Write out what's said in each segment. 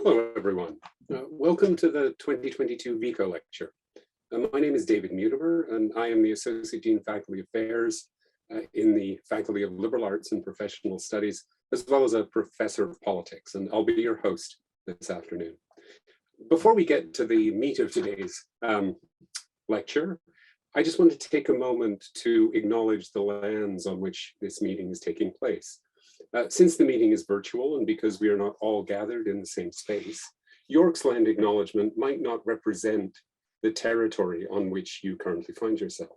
Hello, everyone. Welcome to the 2022 VICO lecture. My name is David Mutimer, and I am the Associate Dean Faculty Affairs in the Faculty of Liberal Arts and Professional Studies, as well as a Professor of Politics, and I'll be your host this afternoon. Before we get to the meat of today's lecture, I just want to take a moment to acknowledge the lands on which this meeting is taking place. Since the meeting is virtual and because we are not all gathered in the same space, York's land acknowledgement might not represent the territory on which you currently find yourself.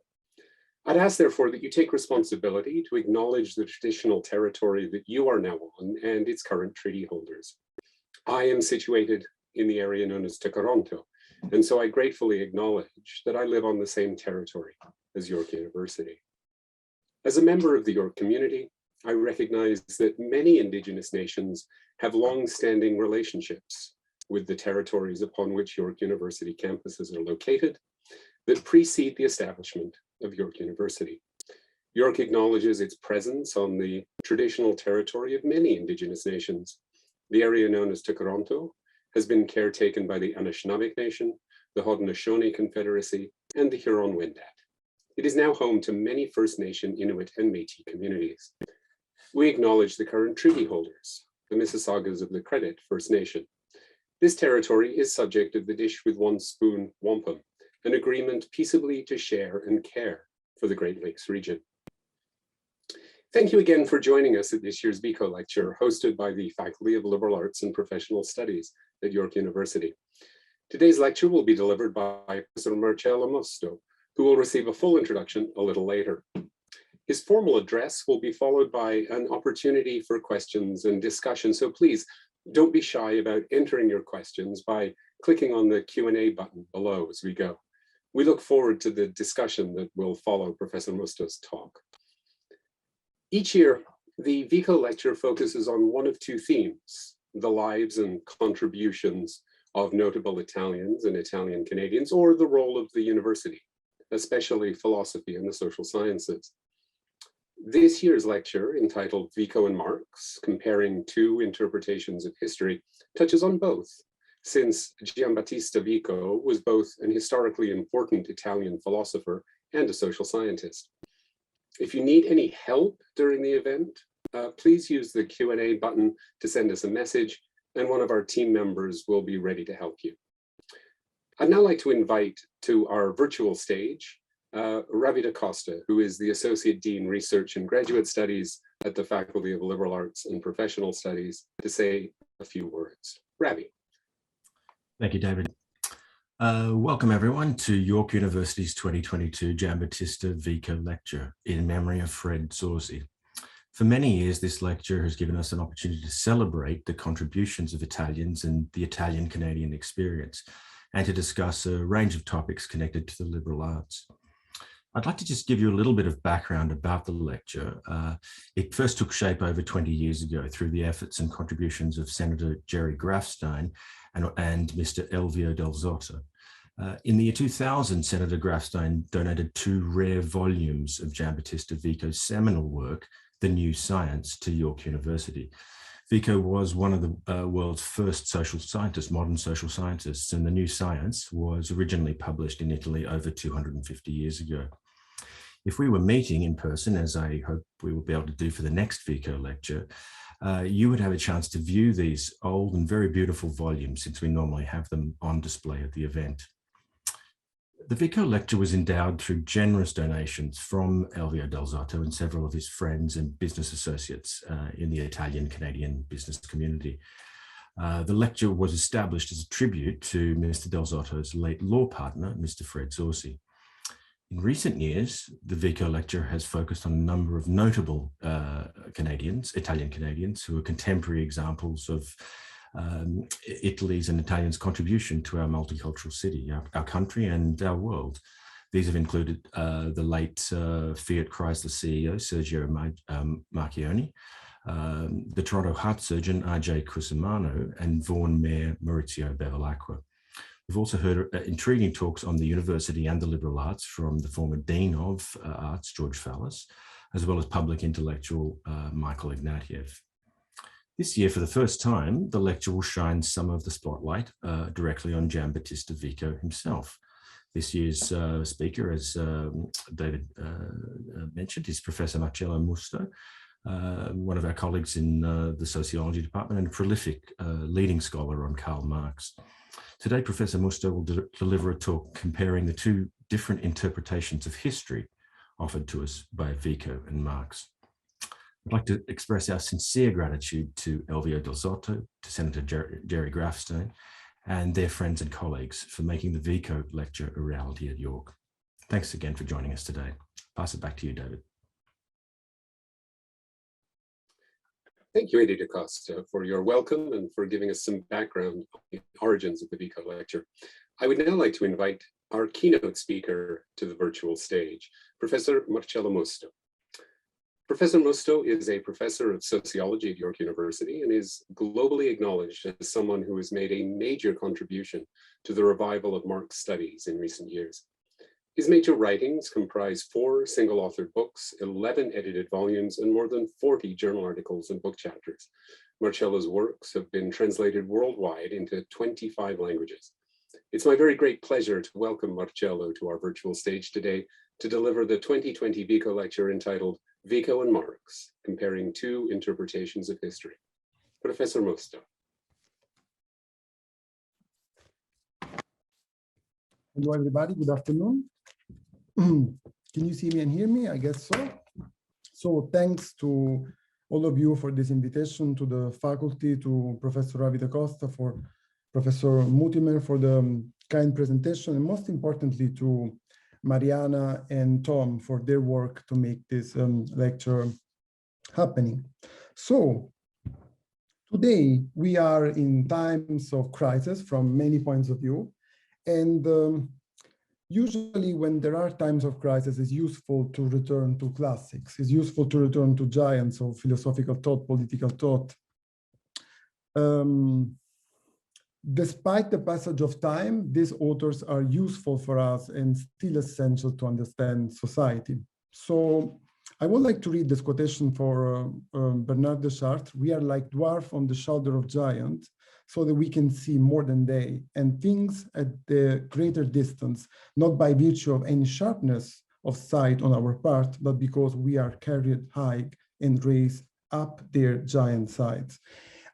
I'd ask, therefore, that you take responsibility to acknowledge the traditional territory that you are now on and its current treaty holders. I am situated in the area known as Tkaronto, and so I gratefully acknowledge that I live on the same territory as York University. As a member of the York community, I recognize that many Indigenous nations have long-standing relationships with the territories upon which York University campuses are located that precede the establishment of York University. York acknowledges its presence on the traditional territory of many Indigenous nations. The area known as Tkaronto has been caretaken by the Anishinaabe Nation, the Haudenosaunee Confederacy, and the Huron-Wendat. It is now home to many First Nation, Inuit, and Métis communities. We acknowledge the current treaty holders, the Mississaugas of the Credit First Nation. This territory is subject of the Dish with One Spoon Wampum, an agreement peaceably to share and care for the Great Lakes region. Thank you again for joining us at this year's VICO lecture, hosted by the Faculty of Liberal Arts and Professional Studies at York University. Today's lecture will be delivered by Professor Marcello Musto, who will receive a full introduction a little later. His formal address will be followed by an opportunity for questions and discussion, so please don't be shy about entering your questions by clicking on the Q&A button below as we go. We look forward to the discussion that will follow Professor Musto's talk. Each year, the VICO lecture focuses on one of two themes: the lives and contributions of notable Italians and Italian Canadians, or the role of the university, especially philosophy and the social sciences. This year's lecture, entitled Vico and Marx, Comparing Two Interpretations of History, touches on both, since Giambattista Vico was both an historically important Italian philosopher and a social scientist. If you need any help during the event, please use the Q&A button to send us a message, and one of our team members will be ready to help you. I'd now like to invite to our virtual stage Ravi Da Costa, who is the Associate Dean, Research and Graduate Studies at the Faculty of Liberal Arts and Professional Studies, to say a few words. Ravi. Thank you, David. Welcome everyone to York University's 2022 Giambattista Vico lecture in memory of Fred Zorzi. For many years, this lecture has given us an opportunity to celebrate the contributions of Italians and the Italian-Canadian experience, and to discuss a range of topics connected to the liberal arts. I'd like to just give you a little bit of background about the lecture. It first took shape over 20 years ago through the efforts and contributions of Senator Jerry Grafstein and Mr. Elvio Del Zotto. In the year 2000, Senator Grafstein donated 2 rare volumes of Giambattista Vico's seminal work, The New Science, to York University. Vico was one of the world's first social scientists, modern social scientists, and The New Science was originally published in Italy over 250 years ago. If we were meeting in person, as I hope we will be able to do for the next VICO lecture, you would have a chance to view these old and very beautiful volumes, since we normally have them on display at the event. The VICO lecture was endowed through generous donations from Elvio Del Zotto and several of his friends and business associates in the Italian-Canadian business community. The lecture was established as a tribute to Mr. Del Zotto's late law partner, Mr. Fred Zorzi. In recent years, the VICO lecture has focused on a number of notable Italian Canadians, who are contemporary examples of Italy's and Italians' contribution to our multicultural city, our country and our world. These have included the late Fiat Chrysler CEO, Sergio Marchionne, the Toronto heart surgeon, R.J. Cusimano, and Vaughan Mayor, Maurizio Bevilacqua. We've also heard intriguing talks on the university and the liberal arts from the former Dean of Arts, George Fallis, as well as public intellectual Michael Ignatieff. This year, for the first time, the lecture will shine some of the spotlight directly on Giambattista Vico himself. This year's speaker, as David mentioned, is Professor Marcello Musto, one of our colleagues in the sociology department and a prolific leading scholar on Karl Marx. Today, Professor Musto will deliver a talk comparing the two different interpretations of history offered to us by Vico and Marx. I'd like to express our sincere gratitude to Elvio Del Zotto, to Senator Jerry Grafstein, and their friends and colleagues for making the Vico lecture a reality at York. Thanks again for joining us today. Pass it back to you, David. Thank you, Eddie Da Costa, for your welcome and for giving us some background on the origins of the Vico lecture. I would now like to invite our keynote speaker to the virtual stage, Professor Marcello Musto. Professor Musto is a professor of sociology at York University and is globally acknowledged as someone who has made a major contribution to the revival of Marx studies in recent years. His major writings comprise 4 single-authored books, 11 edited volumes, and more than 40 journal articles and book chapters. Marcello's works have been translated worldwide into 25 languages. It's my very great pleasure to welcome Marcello to our virtual stage today to deliver the 2020 Vico lecture entitled Vico and Marx, Comparing Two Interpretations of History. Professor Musto. Hello, everybody. Good afternoon. Can you see me and hear me? I guess so. So thanks to all of you for this invitation, to the faculty, to Professor Ravi Da Costa, for Professor Mutimer for the kind presentation, and most importantly to Mariana and Tom for their work to make this lecture happening. So today we are in times of crisis from many points of view, and usually when there are times of crisis, it's useful to return to classics. It's useful to return to giants of philosophical thought, political thought. Despite the passage of time, these authors are useful for us and still essential to understand society. So I would like to read this quotation for Bernard Deschartres. We are like dwarf on the shoulder of giants, so that we can see more than they, and things at the greater distance, not by virtue of any sharpness of sight on our part, but because we are carried high and raised up their giant sides.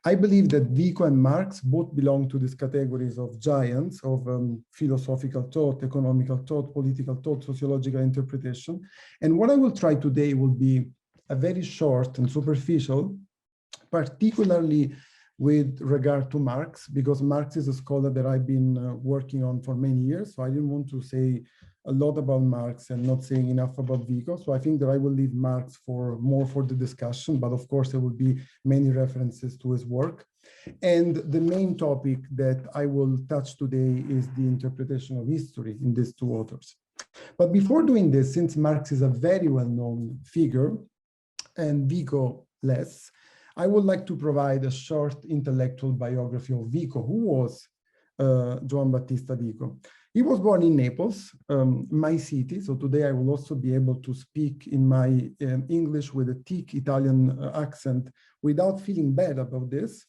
I believe that Vico and Marx both belong to these categories of giants of philosophical thought, economical thought, political thought, sociological interpretation. And what I will try today will be a very short and superficial, particularly with regard to Marx, because Marx is a scholar that I've been working on for many years. So I didn't want to say a lot about Marx and not saying enough about Vico. So I think that I will leave Marx for more for the discussion, but of course there will be many references to his work. And the main topic that I will touch today is the interpretation of history in these two authors. But before doing this, since Marx is a very well-known figure and Vico less, I would like to provide a short intellectual biography of Vico, who was Giambattista Vico. He was born in Naples, my city. So today I will also be able to speak in my English with a thick Italian accent without feeling bad about this.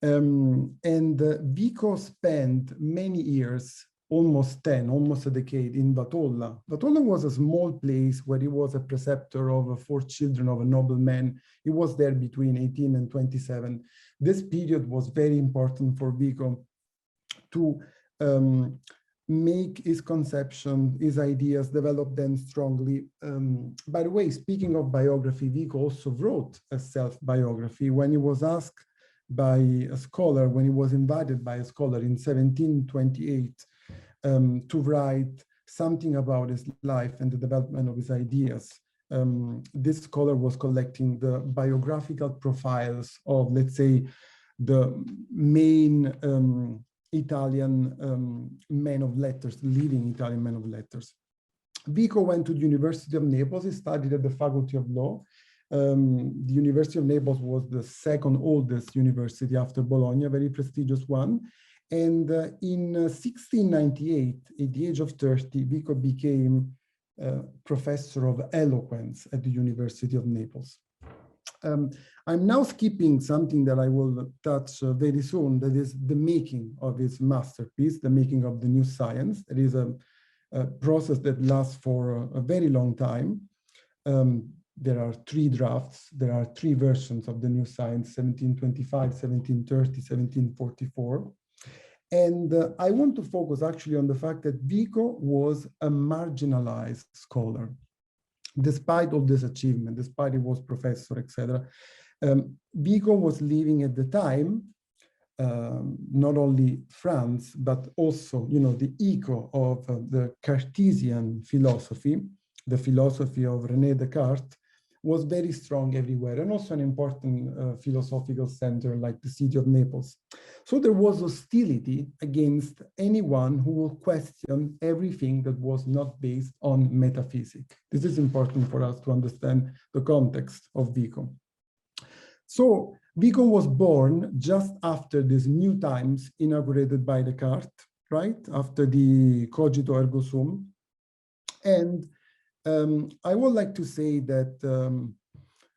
Vico spent many years, almost a decade, in Batolla. Batolla was a small place where he was a preceptor of 4 children of a nobleman. He was there between 18 and 27. This period was very important for Vico to make his conception, his ideas, develop them strongly. By the way, speaking of biography, Vico also wrote a self-biography when he was asked by a scholar, when he was invited by a scholar in 1728 to write something about his life and the development of his ideas. This scholar was collecting the biographical profiles of, let's say, the main Italian men of letters, leading Italian men of letters. Vico went to the University of Naples. He studied at the Faculty of Law. The University of Naples was the second oldest university after Bologna, a very prestigious one. And in 1698, at the age of 30, Vico became professor of eloquence at the University of Naples. I'm now skipping something that I will touch very soon, that is the making of his masterpiece, the making of the new science. It is a process that lasts for a very long time. There are 3 drafts, there are 3 versions of the new science, 1725, 1730, 1744. And I want to focus actually on the fact that Vico was a marginalized scholar. Despite all this achievement, despite he was professor, etc., Vico was living at the time, not only France, but also, the echo of the Cartesian philosophy, the philosophy of René Descartes, was very strong everywhere, and also an important philosophical center like the city of Naples. So there was hostility against anyone who would question everything that was not based on metaphysics. This is important for us to understand the context of Vico. So Vico was born just after this new times inaugurated by Descartes, right? After the Cogito ergo sum. And I would like to say that,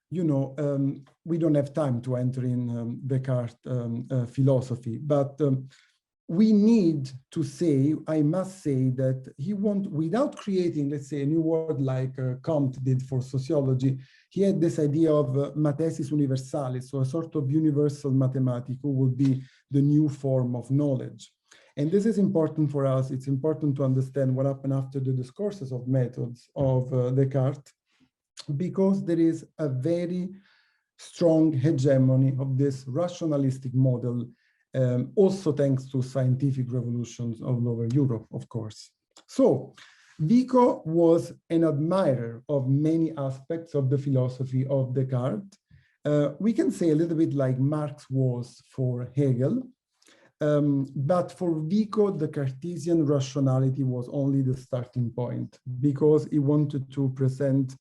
we don't have time to enter in Descartes' philosophy, but we need to say, I must say that he wanted, without creating, let's say, a new word like Comte did for sociology, he had this idea of mathesis universalis, so a sort of universal mathematics who would be the new form of knowledge. And this is important for us. It's important to understand what happened after the discourses of methods of Descartes, because there is a very strong hegemony of this rationalistic model, also thanks to scientific revolutions all over Europe, of course. So Vico was an admirer of many aspects of the philosophy of Descartes. We can say a little bit like Marx was for Hegel. But for Vico, the Cartesian rationality was only the starting point, because he wanted to present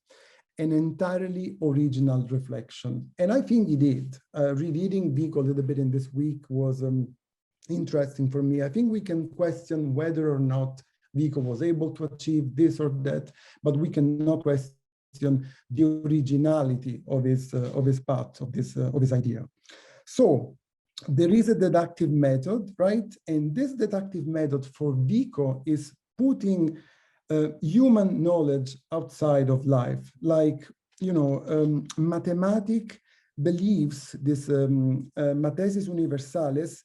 an entirely original reflection. And I think he did. Rereading Vico a little bit in this week was interesting for me. I think we can question whether or not Vico was able to achieve this or that, but we cannot question the originality of his path, of his idea. So there is a deductive method, right? And this deductive method for Vico is putting human knowledge outside of life. Like, mathematics believes this mathesis universalis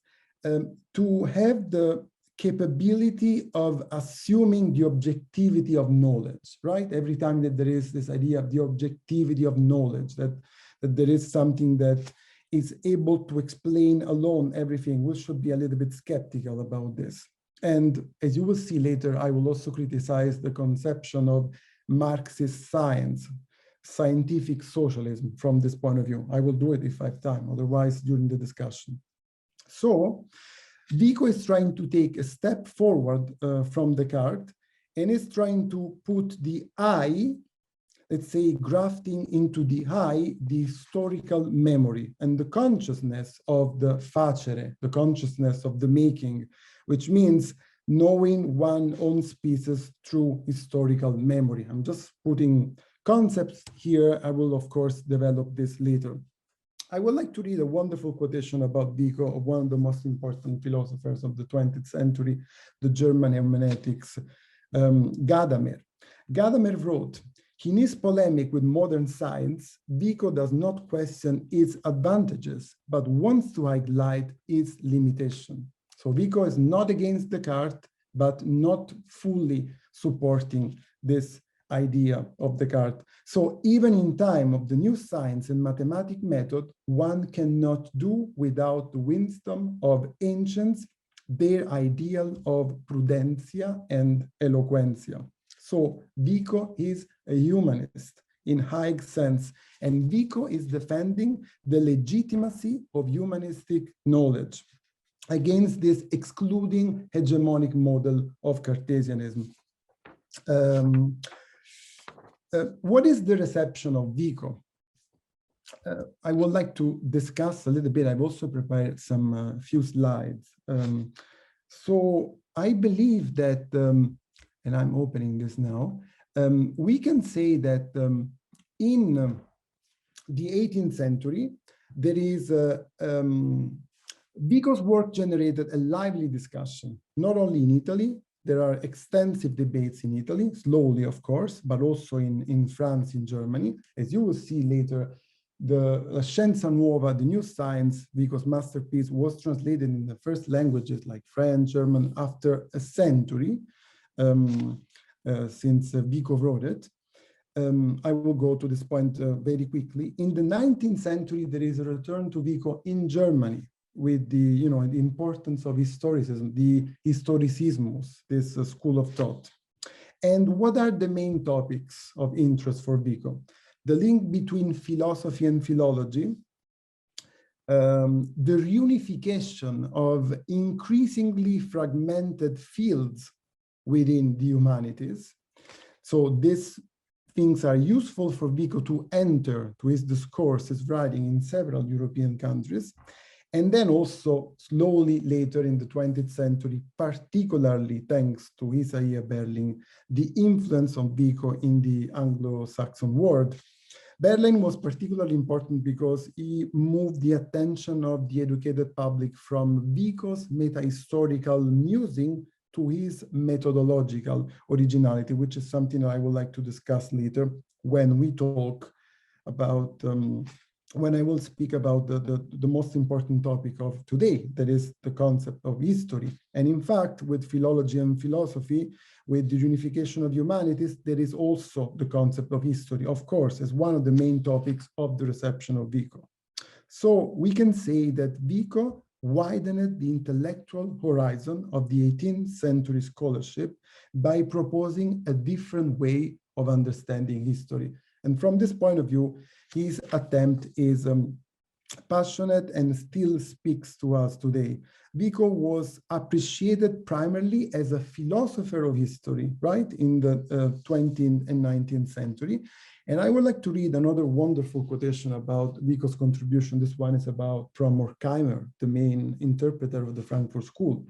to have the capability of assuming the objectivity of knowledge, right? Every time that there is this idea of the objectivity of knowledge, that there is something that is able to explain alone everything, we should be a little bit skeptical about this. And as you will see later, I will also criticize the conception of Marxist science, scientific socialism from this point of view. I will do it if I have time, otherwise during the discussion. So Vico is trying to take a step forward from Descartes, and is trying to put the I, let's say, grafting into the I, the historical memory and the consciousness of the facere, the consciousness of the making, which means knowing one's own species through historical memory. I'm just putting concepts here. I will, of course, develop this later. I would like to read a wonderful quotation about Vico of one of the most important philosophers of the 20th century, the German hermeneutics, Gadamer. Gadamer wrote, in his polemic with modern science, Vico does not question its advantages, but wants to highlight its limitation. So Vico is not against Descartes, but not fully supporting this idea of Descartes. So even in time of the new science and mathematic method, one cannot do without the wisdom of ancients, their ideal of prudentia and eloquentia. So Vico is a humanist in high sense, and Vico is defending the legitimacy of humanistic knowledge against this excluding hegemonic model of Cartesianism. What is the reception of Vico? I would like to discuss a little bit. I've also prepared some few slides. So I believe that, and I'm opening this now, we can say that in the 18th century, there is Vico's work generated a lively discussion, not only in Italy. There are extensive debates in Italy, slowly, of course, but also in France, in Germany. As you will see later, the La Scienza Nuova, the new science, Vico's masterpiece, was translated in the first languages like French, German, after a century since Vico wrote it. I will go to this point very quickly. In the 19th century, there is a return to Vico in Germany with the, the importance of historicism, the historicismus, this school of thought. And what are the main topics of interest for Vico? The link between philosophy and philology, the reunification of increasingly fragmented fields within the humanities. So these things are useful for Vico to enter to his discourse, his writing in several European countries. And then also slowly later in the 20th century, particularly thanks to Isaiah Berlin, the influence of Vico in the Anglo-Saxon world. Berlin was particularly important because he moved the attention of the educated public from Vico's meta-historical musing to his methodological originality, which is something I would like to discuss later when we talk about when I will speak about the most important topic of today, that is the concept of history. And in fact, with philology and philosophy, with the unification of humanities, there is also the concept of history, of course, as one of the main topics of the reception of Vico. So we can say that Vico widened the intellectual horizon of the 18th century scholarship by proposing a different way of understanding history. And from this point of view, his attempt is passionate and still speaks to us today. Vico was appreciated primarily as a philosopher of history, right, in the 20th and 19th century. And I would like to read another wonderful quotation about Vico's contribution. This one is from Horkheimer, the main interpreter of the Frankfurt School.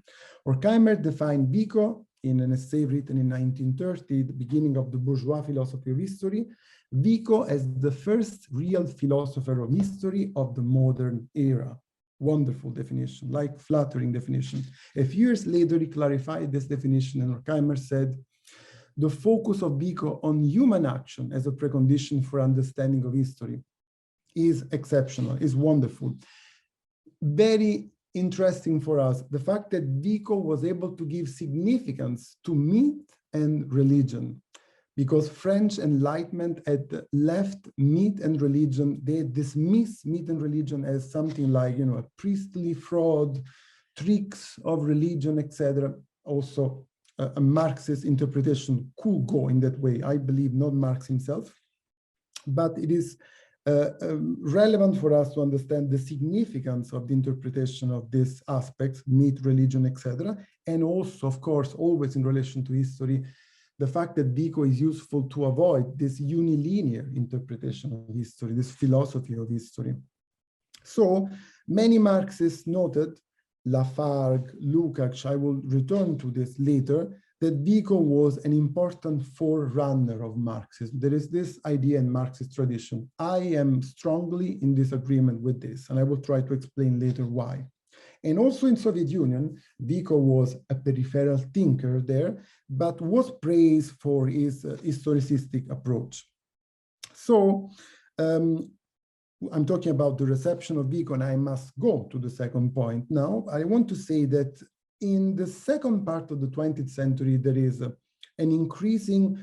Horkheimer defined Vico in an essay written in 1930, the beginning of the bourgeois philosophy of history, Vico as the first real philosopher of history of the modern era. Wonderful definition, like flattering definition. A few years later, he clarified this definition, and Horkheimer said, the focus of Vico on human action as a precondition for understanding of history is exceptional, is wonderful. Very interesting for us, the fact that Vico was able to give significance to myth and religion, because French Enlightenment had left myth and religion, they dismiss myth and religion as something like, a priestly fraud, tricks of religion, etc. Also, a Marxist interpretation could go in that way. I believe not Marx himself, but it is relevant for us to understand the significance of the interpretation of these aspects, myth, religion, etc. And also, of course, always in relation to history, the fact that Vico is useful to avoid this unilinear interpretation of history, this philosophy of history. So many Marxists noted, Lafargue, Lukács, I will return to this later, that Vico was an important forerunner of Marxism. There is this idea in Marxist tradition. I am strongly in disagreement with this, and I will try to explain later why. And also in Soviet Union, Vico was a peripheral thinker there, but was praised for his historicistic approach. So I'm talking about the reception of Vico, and I must go to the second point now. I want to say that in the second part of the 20th century, there is an increasing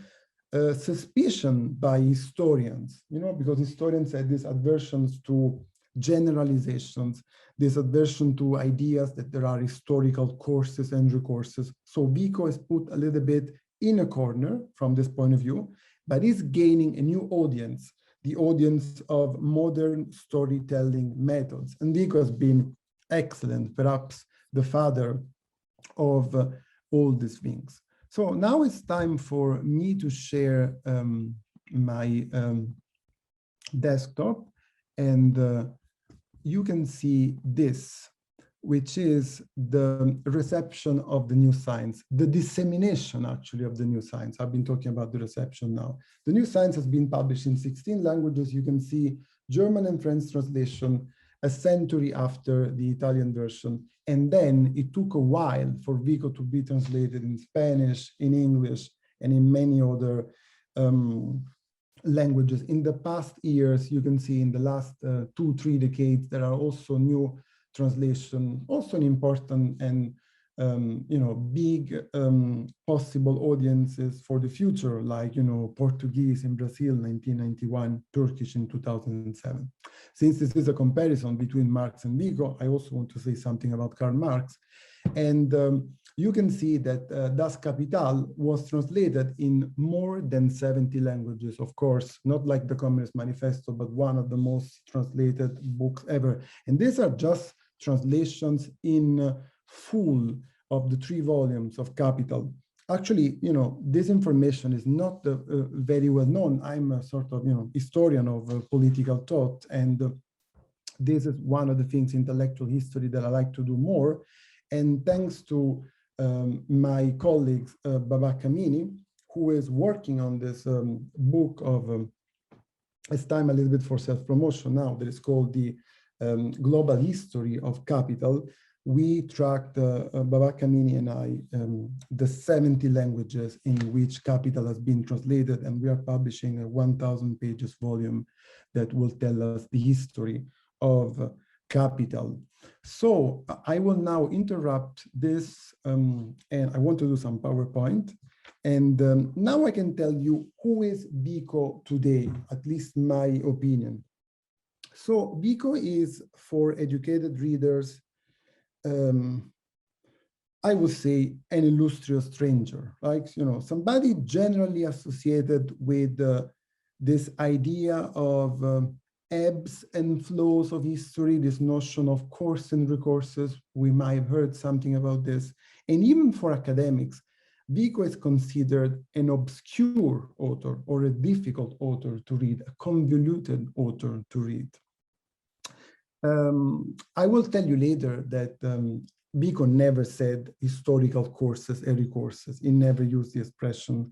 suspicion by historians, because historians had these aversions to generalizations, this aversion to ideas that there are historical courses and recourses. So Vico is put a little bit in a corner from this point of view, but is gaining a new audience, the audience of modern storytelling methods. And Vico has been excellent, perhaps the father of all these things. So now it's time for me to share my desktop, and you can see this, which is the reception of the new science, the dissemination actually of the new science. I've been talking about the reception now. The new science has been published in 16 languages. You can see German and French translation a century after the Italian version. And then it took a while for Vico to be translated in Spanish, in English, and in many other languages. In the past years, you can see in the last 2-3 decades, there are also new translation, also an important and big possible audiences for the future, like Portuguese in Brazil 1991, Turkish in 2007. Since this is a comparison between Marx and Vico, I also want to say something about Karl Marx. And you can see that Das Kapital was translated in more than 70 languages, of course, not like the Communist Manifesto, but one of the most translated books ever. And these are just translations in full of the 3 volumes of Capital. Actually, this information is not very well known. I'm a sort of, historian of political thought, and this is one of the things, intellectual history, that I like to do more. And thanks to my colleague, Babak Amini, who is working on this book of, it's time a little bit for self-promotion now, that is called the Global History of Capital. We tracked, Babak Amini and I, the 70 languages in which Capital has been translated, and we are publishing a 1,000 pages volume that will tell us the history of Capital. So I will now interrupt this, and I want to do some PowerPoint. And now I can tell you who is Vico today, at least my opinion. So Vico is, for educated readers, I would say an illustrious stranger, like, somebody generally associated with this idea of ebbs and flows of history, this notion of course and recourses. We might have heard something about this. And even for academics, Vico is considered an obscure author or a difficult author to read, a convoluted author to read. I will tell you later that Vico never said historical courses and recourses. He never used the expression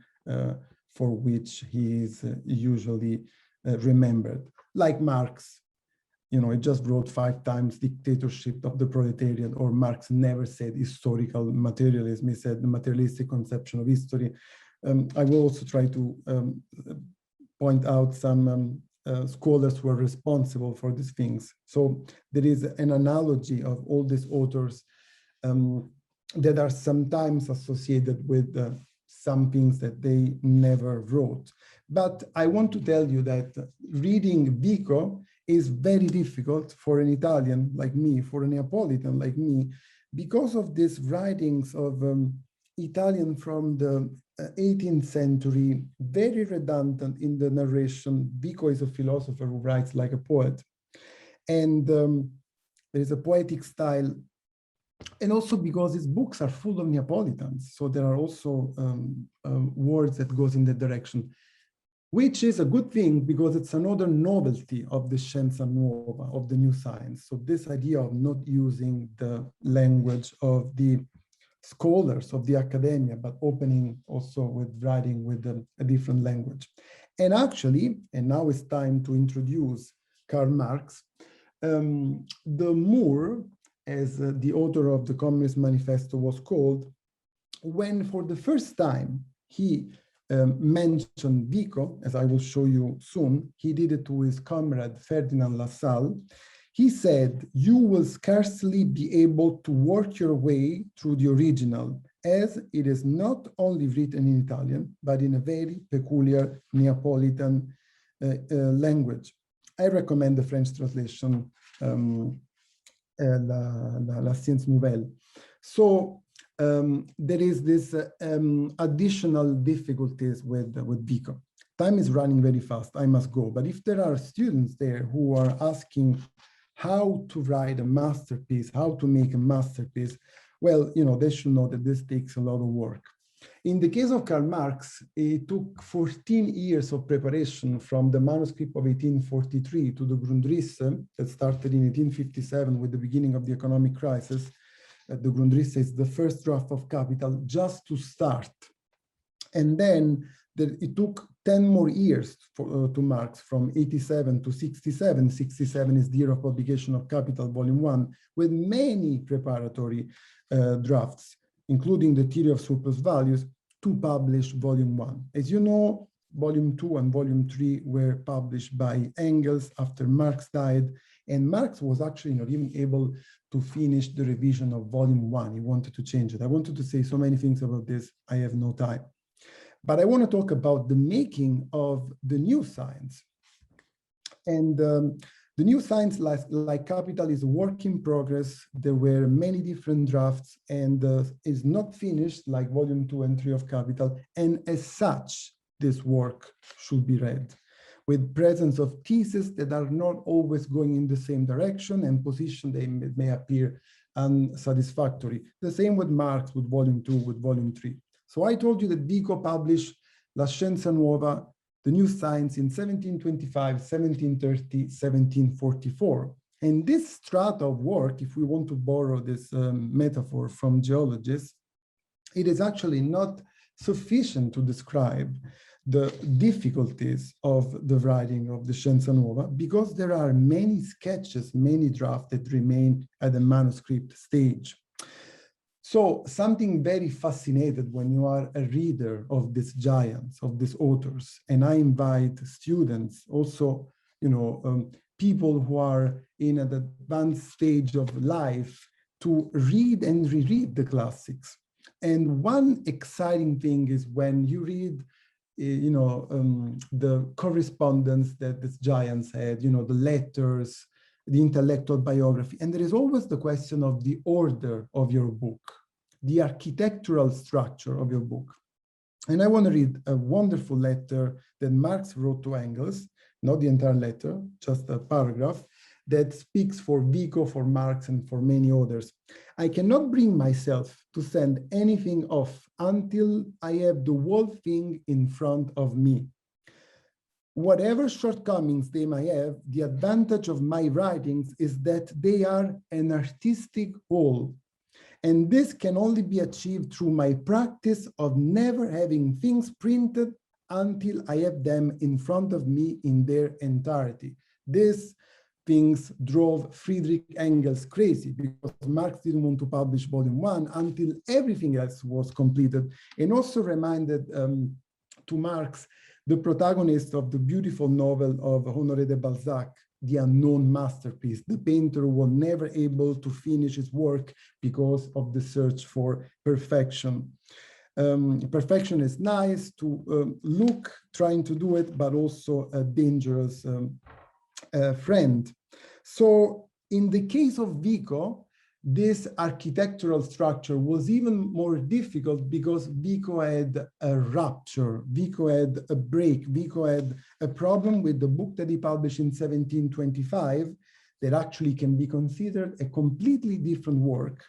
for which he is usually remembered. Like Marx, he just wrote 5 times Dictatorship of the Proletariat, or Marx never said historical materialism. He said the materialistic conception of history. I will also try to point out some scholars who are responsible for these things. So there is an analogy of all these authors that are sometimes associated with some things that they never wrote. But I want to tell you that reading Vico is very difficult for an Italian like me, for a Neapolitan like me, because of these writings of Italian from the 18th century, very redundant in the narration. Vico is a philosopher who writes like a poet. And there is a poetic style. And also because his books are full of Neapolitans. So there are also words that goes in that direction, which is a good thing because it's another novelty of the Scienza Nuova, of the new science. So this idea of not using the language of the scholars of the academia, but opening also with writing with a different language. And actually, and now it's time to introduce Karl Marx, the Moor, as the author of the Communist Manifesto was called, when for the first time he mentioned Vico, as I will show you soon, he did it to his comrade Ferdinand Lassalle. He said, "You will scarcely be able to work your way through the original, as it is not only written in Italian, but in a very peculiar Neapolitan language." I recommend the French translation, La Science Nouvelle. So there is this additional difficulties with Vico. Time is running very fast, I must go. But if there are students there who are asking how to write a masterpiece, how to make a masterpiece, well, they should know that this takes a lot of work. In the case of Karl Marx, it took 14 years of preparation from the manuscript of 1843 to the Grundrisse that started in 1857 with the beginning of the economic crisis. The Grundrisse is the first draft of Capital, just to start And then it took 10 more years to Marx, from 87 to 67. 67 is the year of publication of Capital Volume 1, with many preparatory drafts, including the theory of surplus values, to publish Volume 1. As you know, Volume 2 and Volume 3 were published by Engels after Marx died, and Marx was actually not even able to finish the revision of Volume 1. He wanted to change it. I wanted to say so many things about this. I have no time. But I want to talk about the making of the new science. And the new science, like Capital, is a work in progress. There were many different drafts and is not finished like Volume 2 and 3 of Capital. And as such, this work should be read, with presence of theses that are not always going in the same direction and positions that may appear unsatisfactory. The same with Marx, with Volume 2, with Volume 3. So I told you that Vico published La Scienza Nuova, the new science, in 1725, 1730, 1744. And this strata of work, if we want to borrow this metaphor from geologists, it is actually not sufficient to describe the difficulties of the writing of the Scienza Nuova, because there are many sketches, many drafts that remain at the manuscript stage. So something very fascinating when you are a reader of these giants, of these authors, and I invite students, also, people who are in an advanced stage of life, to read and reread the classics. And one exciting thing is when you read, the correspondence that these giants had, the letters, the intellectual biography. And there is always the question of the order of your book, the architectural structure of your book. And I want to read a wonderful letter that Marx wrote to Engels, not the entire letter, just a paragraph, that speaks for Vico, for Marx, and for many others. I cannot bring myself to send anything off until I have the whole thing in front of me. Whatever shortcomings they may have, the advantage of my writings is that they are an artistic whole. And this can only be achieved through my practice of never having things printed until I have them in front of me in their entirety. These things drove Friedrich Engels crazy, because Marx didn't want to publish Volume 1 until everything else was completed, and also reminded to Marx the protagonist of the beautiful novel of Honoré de Balzac, The Unknown Masterpiece, the painter who was never able to finish his work because of the search for perfection. Perfection is nice to look, trying to do it, but also a dangerous friend. So in the case of Vico, this architectural structure was even more difficult because Vico had a rupture, Vico had a break, Vico had a problem with the book that he published in 1725 that actually can be considered a completely different work.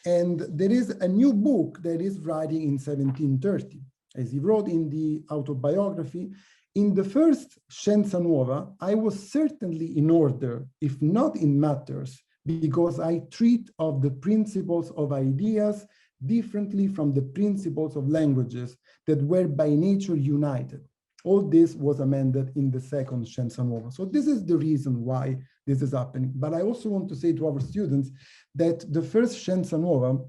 And there is a new book that he's writing in 1730. As he wrote in the autobiography, in the first Scienza Nuova, I was certainly in order, if not in matters, because I treat of the principles of ideas differently from the principles of languages that were by nature united. All this was amended in the second Scienza Nuova. So this is the reason why this is happening. But I also want to say to our students that the first Scienza Nuova,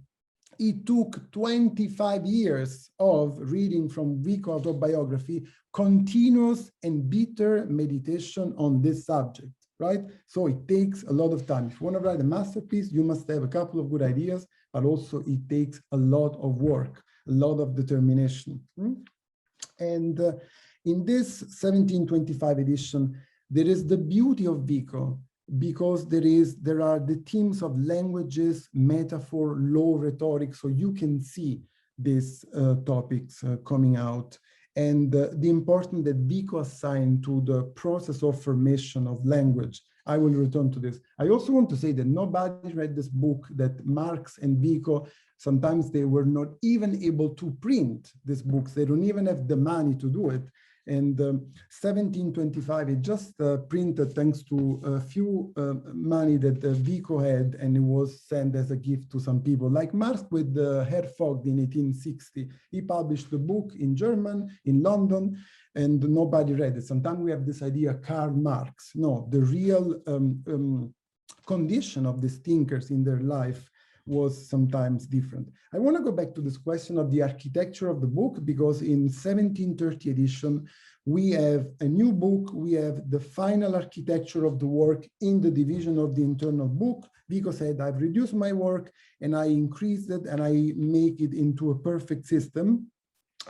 it took 25 years of reading from Vico autobiography, continuous and bitter meditation on this subject, right? So it takes a lot of time. If you want to write a masterpiece, you must have a couple of good ideas, but also it takes a lot of work, a lot of determination. And in this 1725 edition, there is the beauty of Vico, because there are the themes of languages, metaphor, law, rhetoric, so you can see these topics coming out. And the importance that Vico assigned to the process of formation of language. I will return to this. I also want to say that nobody read this book, that Marx and Vico, sometimes they were not even able to print these books. They don't even have the money to do it. And 1725, it just printed thanks to a few money that Vico had, and it was sent as a gift to some people. Like Marx with Herr Vogt in 1860, he published the book in German, in London, and nobody read it. Sometimes we have this idea, Karl Marx. No, the real condition of these thinkers in their life was sometimes different. I want to go back to this question of the architecture of the book, because in 1730 edition, we have a new book, we have the final architecture of the work in the division of the internal book. Vico said, I've reduced my work and I increased it and I make it into a perfect system.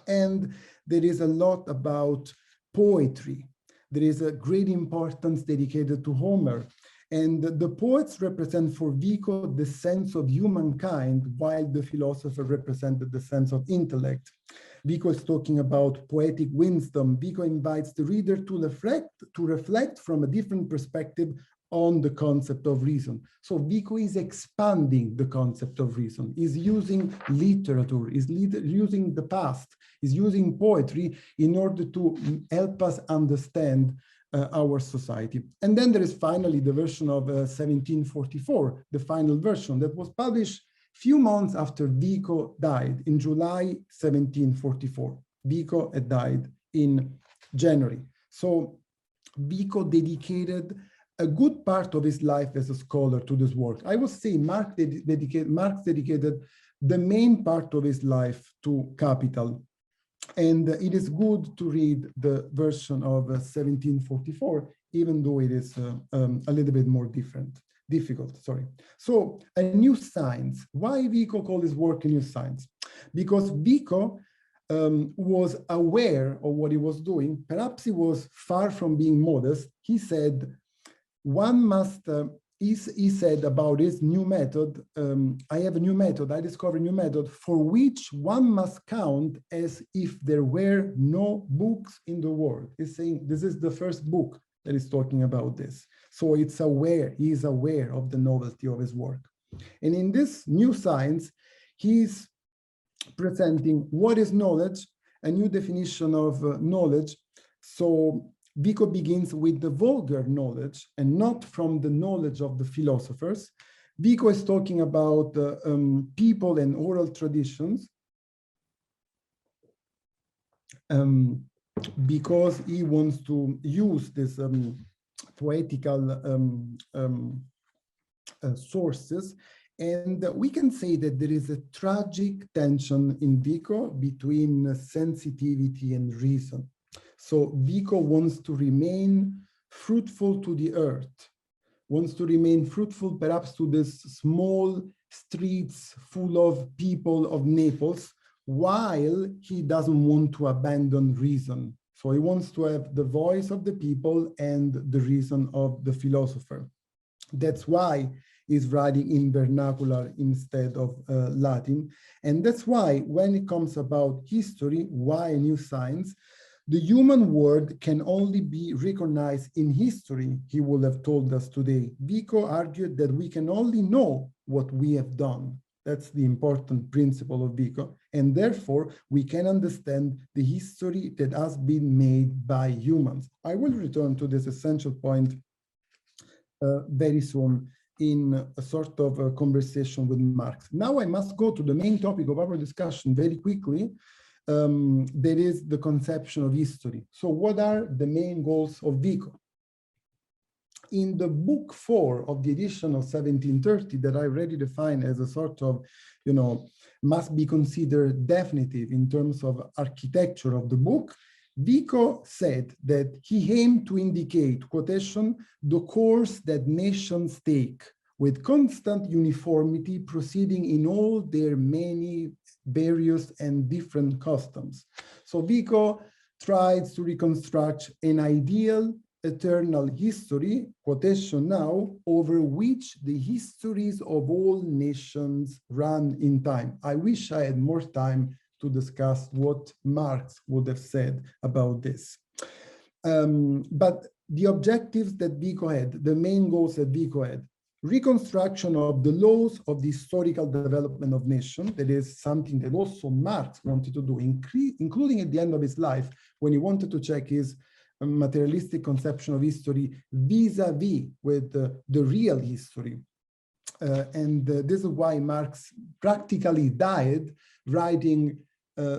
And there is a lot about poetry. There is a great importance dedicated to Homer. And the poets represent for Vico the sense of humankind, while the philosopher represented the sense of intellect. Vico is talking about poetic wisdom. Vico invites the reader to reflect from a different perspective on the concept of reason. So Vico is expanding the concept of reason, is using literature, is using the past, is using poetry in order to help us understand our society. And then there is finally the version of 1744, the final version that was published few months after Vico died in July 1744. Vico had died in January. So Vico dedicated a good part of his life as a scholar to this work. I would say Marx dedicated the main part of his life to Capital. And it is good to read the version of 1744, even though it is a little bit more difficult. So a new science. Why Vico called his work a new science? Because Vico was aware of what he was doing. Perhaps he was far from being modest. He said, one must, he said about his new method, I have a new method, I discovered a new method for which one must count as if there were no books in the world. He's saying this is the first book that is talking about this. So it's aware, he is aware of the novelty of his work. And in this new science, he's presenting what is knowledge, a new definition of knowledge. So Vico begins with the vulgar knowledge and not from the knowledge of the philosophers. Vico is talking about people and oral traditions because he wants to use this poetical sources. And we can say that there is a tragic tension in Vico between sensitivity and reason. So Vico wants to remain fruitful to the earth, wants to remain fruitful perhaps to this small streets full of people of Naples, while he doesn't want to abandon reason. So he wants to have the voice of the people and the reason of the philosopher. That's why he's writing in vernacular instead of Latin. And that's why when it comes about history, why a new science, the human world can only be recognized in history, he would have told us today. Vico argued that we can only know what we have done. That's the important principle of Vico. And therefore, we can understand the history that has been made by humans. I will return to this essential point very soon in a sort of a conversation with Marx. Now I must go to the main topic of our discussion very quickly. There is the conception of history. So what are the main goals of Vico? In the book 4 of the edition of 1730 that I already defined as a sort of, must be considered definitive in terms of architecture of the book, Vico said that he aimed to indicate, quotation, the course that nations take with constant uniformity proceeding in all their many various and different customs. So Vico tries to reconstruct an ideal eternal history, quotation now, over which the histories of all nations run in time. I wish I had more time to discuss what Marx would have said about this. But the objectives that Vico had, the main goals that Vico had, reconstruction of the laws of the historical development of nation. That is something that also Marx wanted to do, including at the end of his life, when he wanted to check his materialistic conception of history vis-a-vis with the real history. This is why Marx practically died writing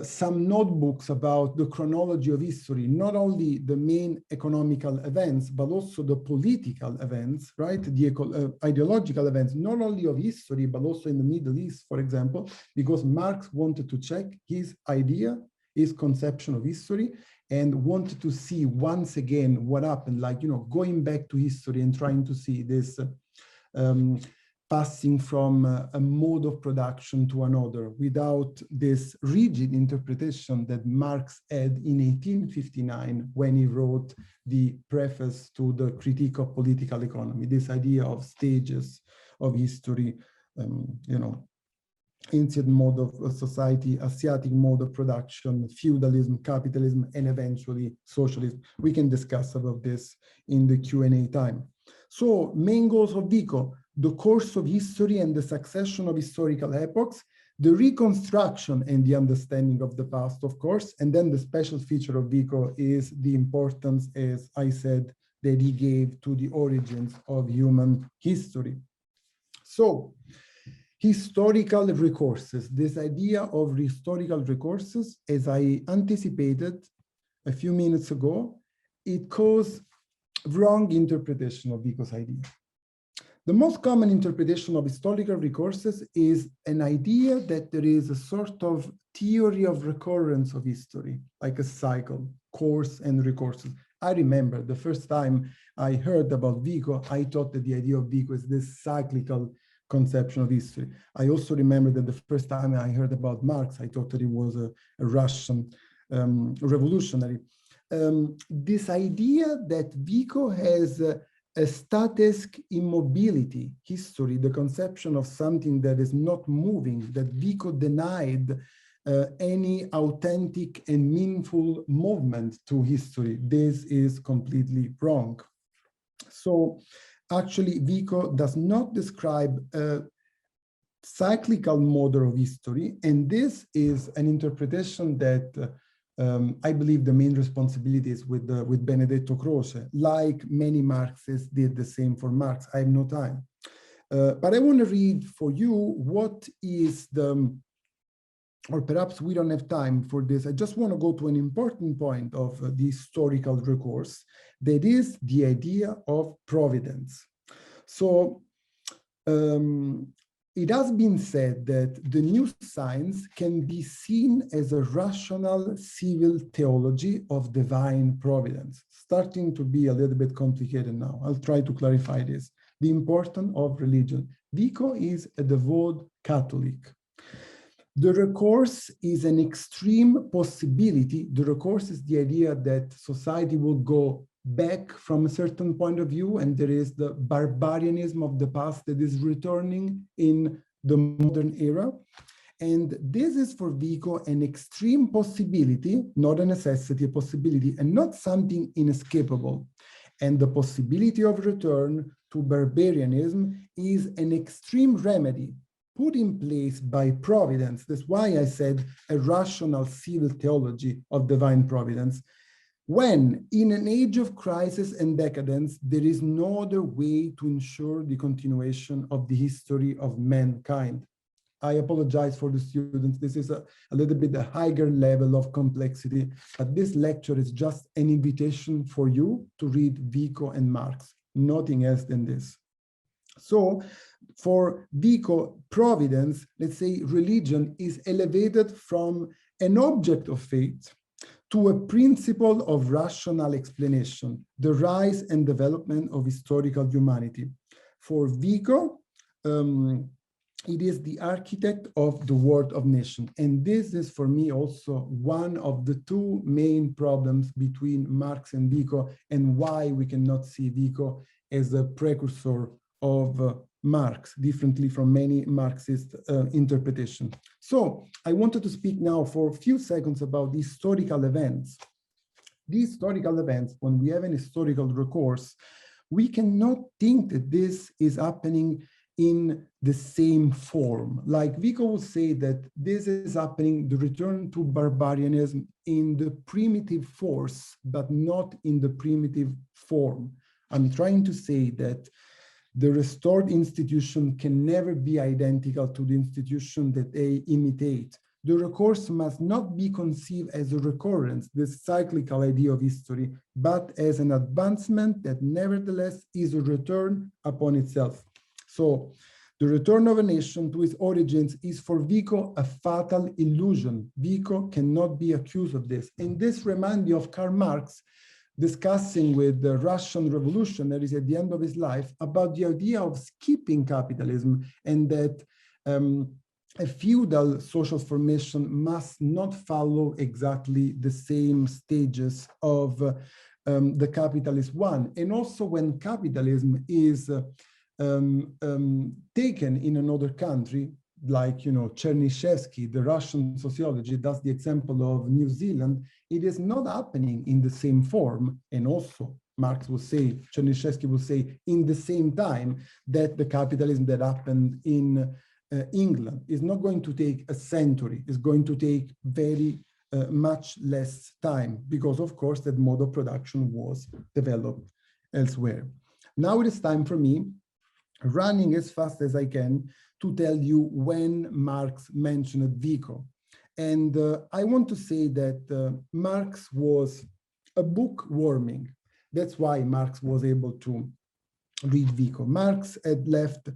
some notebooks about the chronology of history, not only the main economical events, but also the political events, right? The ideological events, not only of history, but also in the Middle East, for example, because Marx wanted to check his idea, his conception of history, and wanted to see once again what happened, like, going back to history and trying to see this passing from a mode of production to another without this rigid interpretation that Marx had in 1859 when he wrote the preface to the Critique of Political Economy, this idea of stages of history, ancient mode of society, Asiatic mode of production, feudalism, capitalism, and eventually socialism. We can discuss about this in the Q&A time. So, main goals of Vico: the course of history and the succession of historical epochs, the reconstruction and the understanding of the past, of course, and then the special feature of Vico is the importance, as I said, that he gave to the origins of human history. So, historical recourses, this idea of historical recourses, as I anticipated a few minutes ago, it caused wrong interpretation of Vico's idea. The most common interpretation of historical recourses is an idea that there is a sort of theory of recurrence of history, like a cycle, course and recourses. I remember the first time I heard about Vico, I thought that the idea of Vico is this cyclical conception of history. I also remember that the first time I heard about Marx, I thought that he was a Russian revolutionary. This idea that Vico has a static immobility history, the conception of something that is not moving, that Vico denied any authentic and meaningful movement to history. This is completely wrong. So actually, Vico does not describe a cyclical model of history, and this is an interpretation that I believe the main responsibility is with Benedetto Croce, like many Marxists did the same for Marx. I have no time. But I want to read for you what is or perhaps we don't have time for this. I just want to go to an important point of the historical recourse, that is the idea of providence. So it has been said that the new science can be seen as a rational civil theology of divine providence, starting to be a little bit complicated now. I'll try to clarify this. The importance of religion. Vico is a devout Catholic. The recourse is an extreme possibility. The recourse is the idea that society will go back from a certain point of view, and there is the barbarianism of the past that is returning in the modern era. And this is for Vico an extreme possibility, not a necessity, a possibility, and not something inescapable. And the possibility of return to barbarianism is an extreme remedy put in place by providence. That's why I said a rational civil theology of divine providence. When, in an age of crisis and decadence, there is no other way to ensure the continuation of the history of mankind. I apologize for the students. This is a little bit a higher level of complexity, but this lecture is just an invitation for you to read Vico and Marx, nothing else than this. So for Vico, providence, let's say religion, is elevated from an object of faith to a principle of rational explanation, the rise and development of historical humanity. For Vico, it is the architect of the world of nation. And this is for me also one of the two main problems between Marx and Vico, and why we cannot see Vico as a precursor of Marx, differently from many Marxist interpretations. So I wanted to speak now for a few seconds about the historical events. These historical events, when we have an historical recourse, we cannot think that this is happening in the same form. Like Vico will say that this is happening, the return to barbarianism, in the primitive force, but not in the primitive form. I'm trying to say that the restored institution can never be identical to the institution that they imitate. The recourse must not be conceived as a recurrence, this cyclical idea of history, but as an advancement that nevertheless is a return upon itself. So the return of a nation to its origins is for Vico a fatal illusion. Vico cannot be accused of this. And this reminds me of Karl Marx discussing with the Russian revolutionaries at the end of his life about the idea of skipping capitalism, and that a feudal social formation must not follow exactly the same stages of the capitalist one. And also when capitalism is taken in another country, like, you know, Chernyshevsky, the Russian sociologist, that's the example of New Zealand, it is not happening in the same form. And also Marx will say, Chernyshevsky will say, in the same time that the capitalism that happened in England is not going to take a century, it's going to take very much less time, because of course that mode of production was developed elsewhere. Now it is time for me, running as fast as I can, to tell you when Marx mentioned Vico. And I want to say that Marx was a bookworming. That's why Marx was able to read Vico. Marx had left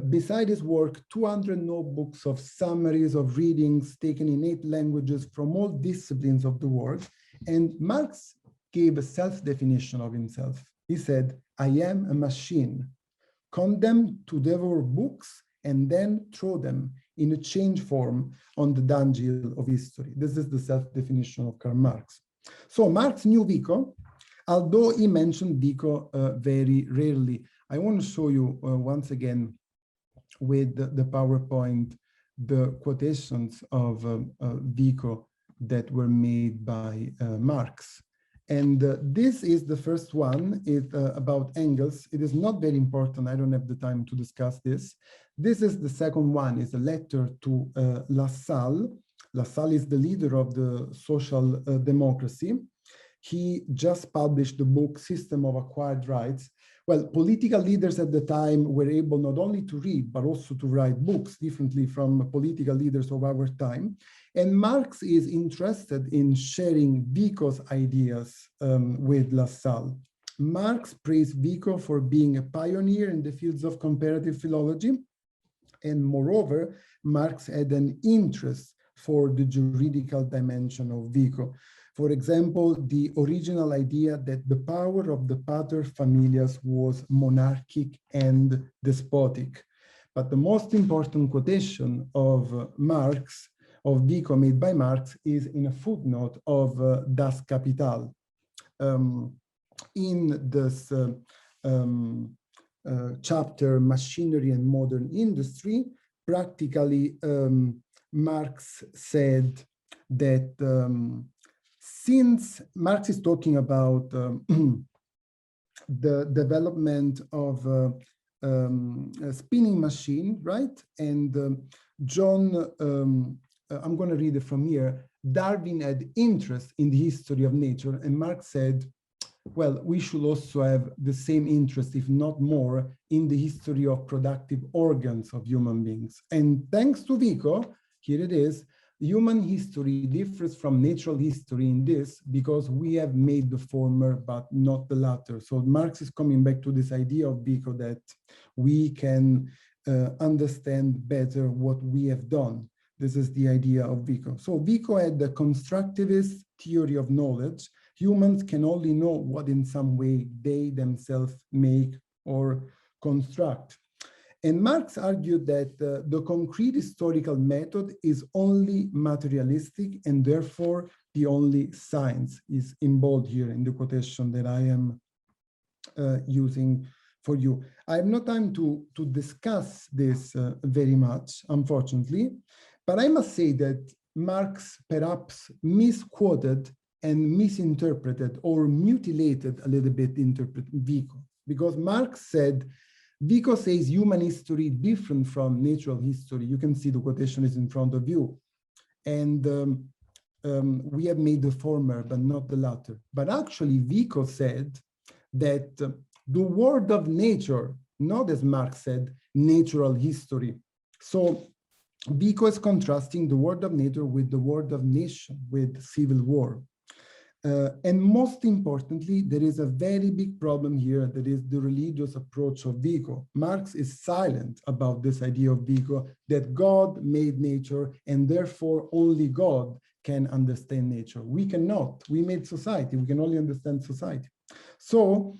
beside his work 200 notebooks of summaries of readings taken in 8 languages from all disciplines of the world. And Marx gave a self-definition of himself. He said, "I am a machine, condemned to devour books and then throw them in a change form on the dunghill of history." This is the self-definition of Karl Marx. So Marx knew Vico, although he mentioned Vico very rarely. I want to show you once again with the PowerPoint the quotations of Vico that were made by Marx. And this is the first one, about Engels. It is not very important. I don't have the time to discuss this. This is the second one, is a letter to Lassalle. Lassalle is the leader of the social democracy. He just published the book System of Acquired Rights. Well, political leaders at the time were able not only to read, but also to write books, differently from political leaders of our time. And Marx is interested in sharing Vico's ideas with Lassalle. Marx praised Vico for being a pioneer in the fields of comparative philology. And moreover, Marx had an interest for the juridical dimension of Vico. For example, the original idea that the power of the pater familias was monarchic and despotic. But the most important quotation of Marx, of Vico, made by Marx, is in a footnote of Das Kapital. In this chapter, Machinery and Modern Industry, practically Marx said that since Marx is talking about the development of a spinning machine, right? And John, I'm going to read it from here. Darwin had interest in the history of nature, and Marx said, well, we should also have the same interest, if not more, in the history of productive organs of human beings. And thanks to Vico, here it is, human history differs from natural history in this, because we have made the former, but not the latter. So Marx is coming back to this idea of Vico that we can understand better what we have done. This is the idea of Vico. So Vico had the constructivist theory of knowledge. Humans can only know what in some way they themselves make or construct. And Marx argued that the concrete historical method is only materialistic, and therefore the only science is in bold here in the quotation that I am using for you. I have no time to discuss this very much, unfortunately, but I must say that Marx perhaps misquoted and misinterpreted or mutilated a little bit Vico. because Marx said, Vico says human history different from natural history. You can see the quotation is in front of you. And we have made the former, but not the latter. But actually, Vico said that the world of nature, not as Marx said, natural history. So Vico is contrasting the world of nature with the world of nation, with civil war. And most importantly, there is a very big problem here, that is the religious approach of Vico. Marx is silent about this idea of Vico, that God made nature and therefore only God can understand nature. We cannot. We made society. We can only understand society. So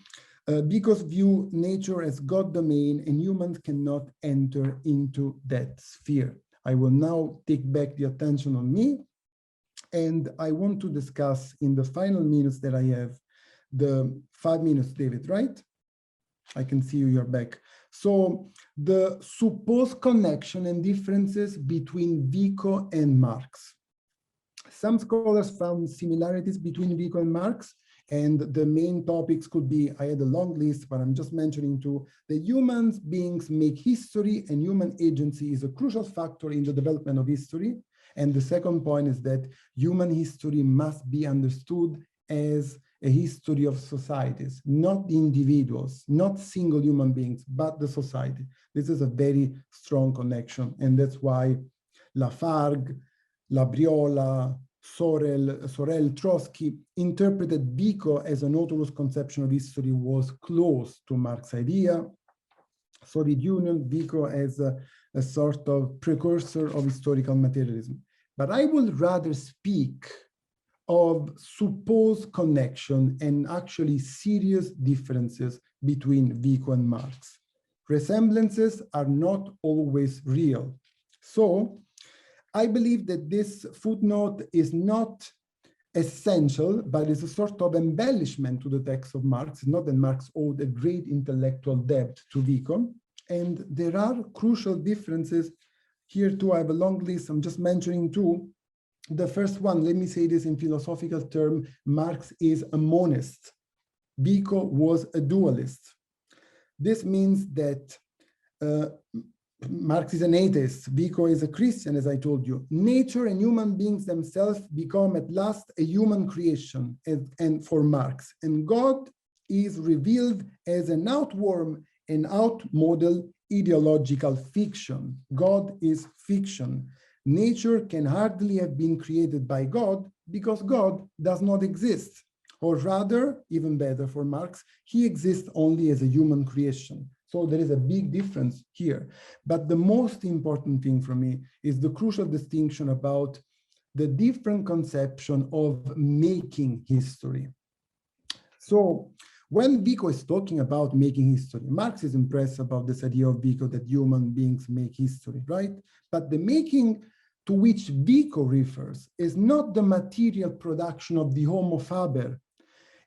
Vico's view nature as God domain, and humans cannot enter into that sphere. I will now take back the attention on me, and I want to discuss in the final minutes that I have, the 5 minutes, David, right? I can see you're back. So the supposed connection and differences between Vico and Marx. Some scholars found similarities between Vico and Marx, and the main topics could be, I had a long list, but I'm just mentioning two, that human beings make history and human agency is a crucial factor in the development of history. And the second point is that human history must be understood as a history of societies, not the individuals, not single human beings, but the society. This is a very strong connection. And that's why Lafargue, Labriola, Sorel, Trotsky interpreted Vico as an author's conception of history was close to Marx's idea. So did Union, Vico as a sort of precursor of historical materialism. But I would rather speak of supposed connection and actually serious differences between Vico and Marx. Resemblances are not always real. So I believe that this footnote is not essential, but is a sort of embellishment to the text of Marx. It's not that Marx owed a great intellectual debt to Vico. And there are crucial differences. Here too, I have a long list. I'm just mentioning two. The first one, let me say this in philosophical term, Marx is a monist. Vico was a dualist. This means that Marx is an atheist. Vico is a Christian, as I told you. Nature and human beings themselves become at last a human creation, and for Marx. And God is revealed as an outworm, an outmodel ideological fiction. God is fiction. Nature can hardly have been created by God because God does not exist. Or rather, even better for Marx, he exists only as a human creation. So there is a big difference here. But the most important thing for me is the crucial distinction about the different conception of making history. So when Vico is talking about making history, Marx is impressed about this idea of Vico that human beings make history, right? But the making to which Vico refers is not the material production of the Homo faber,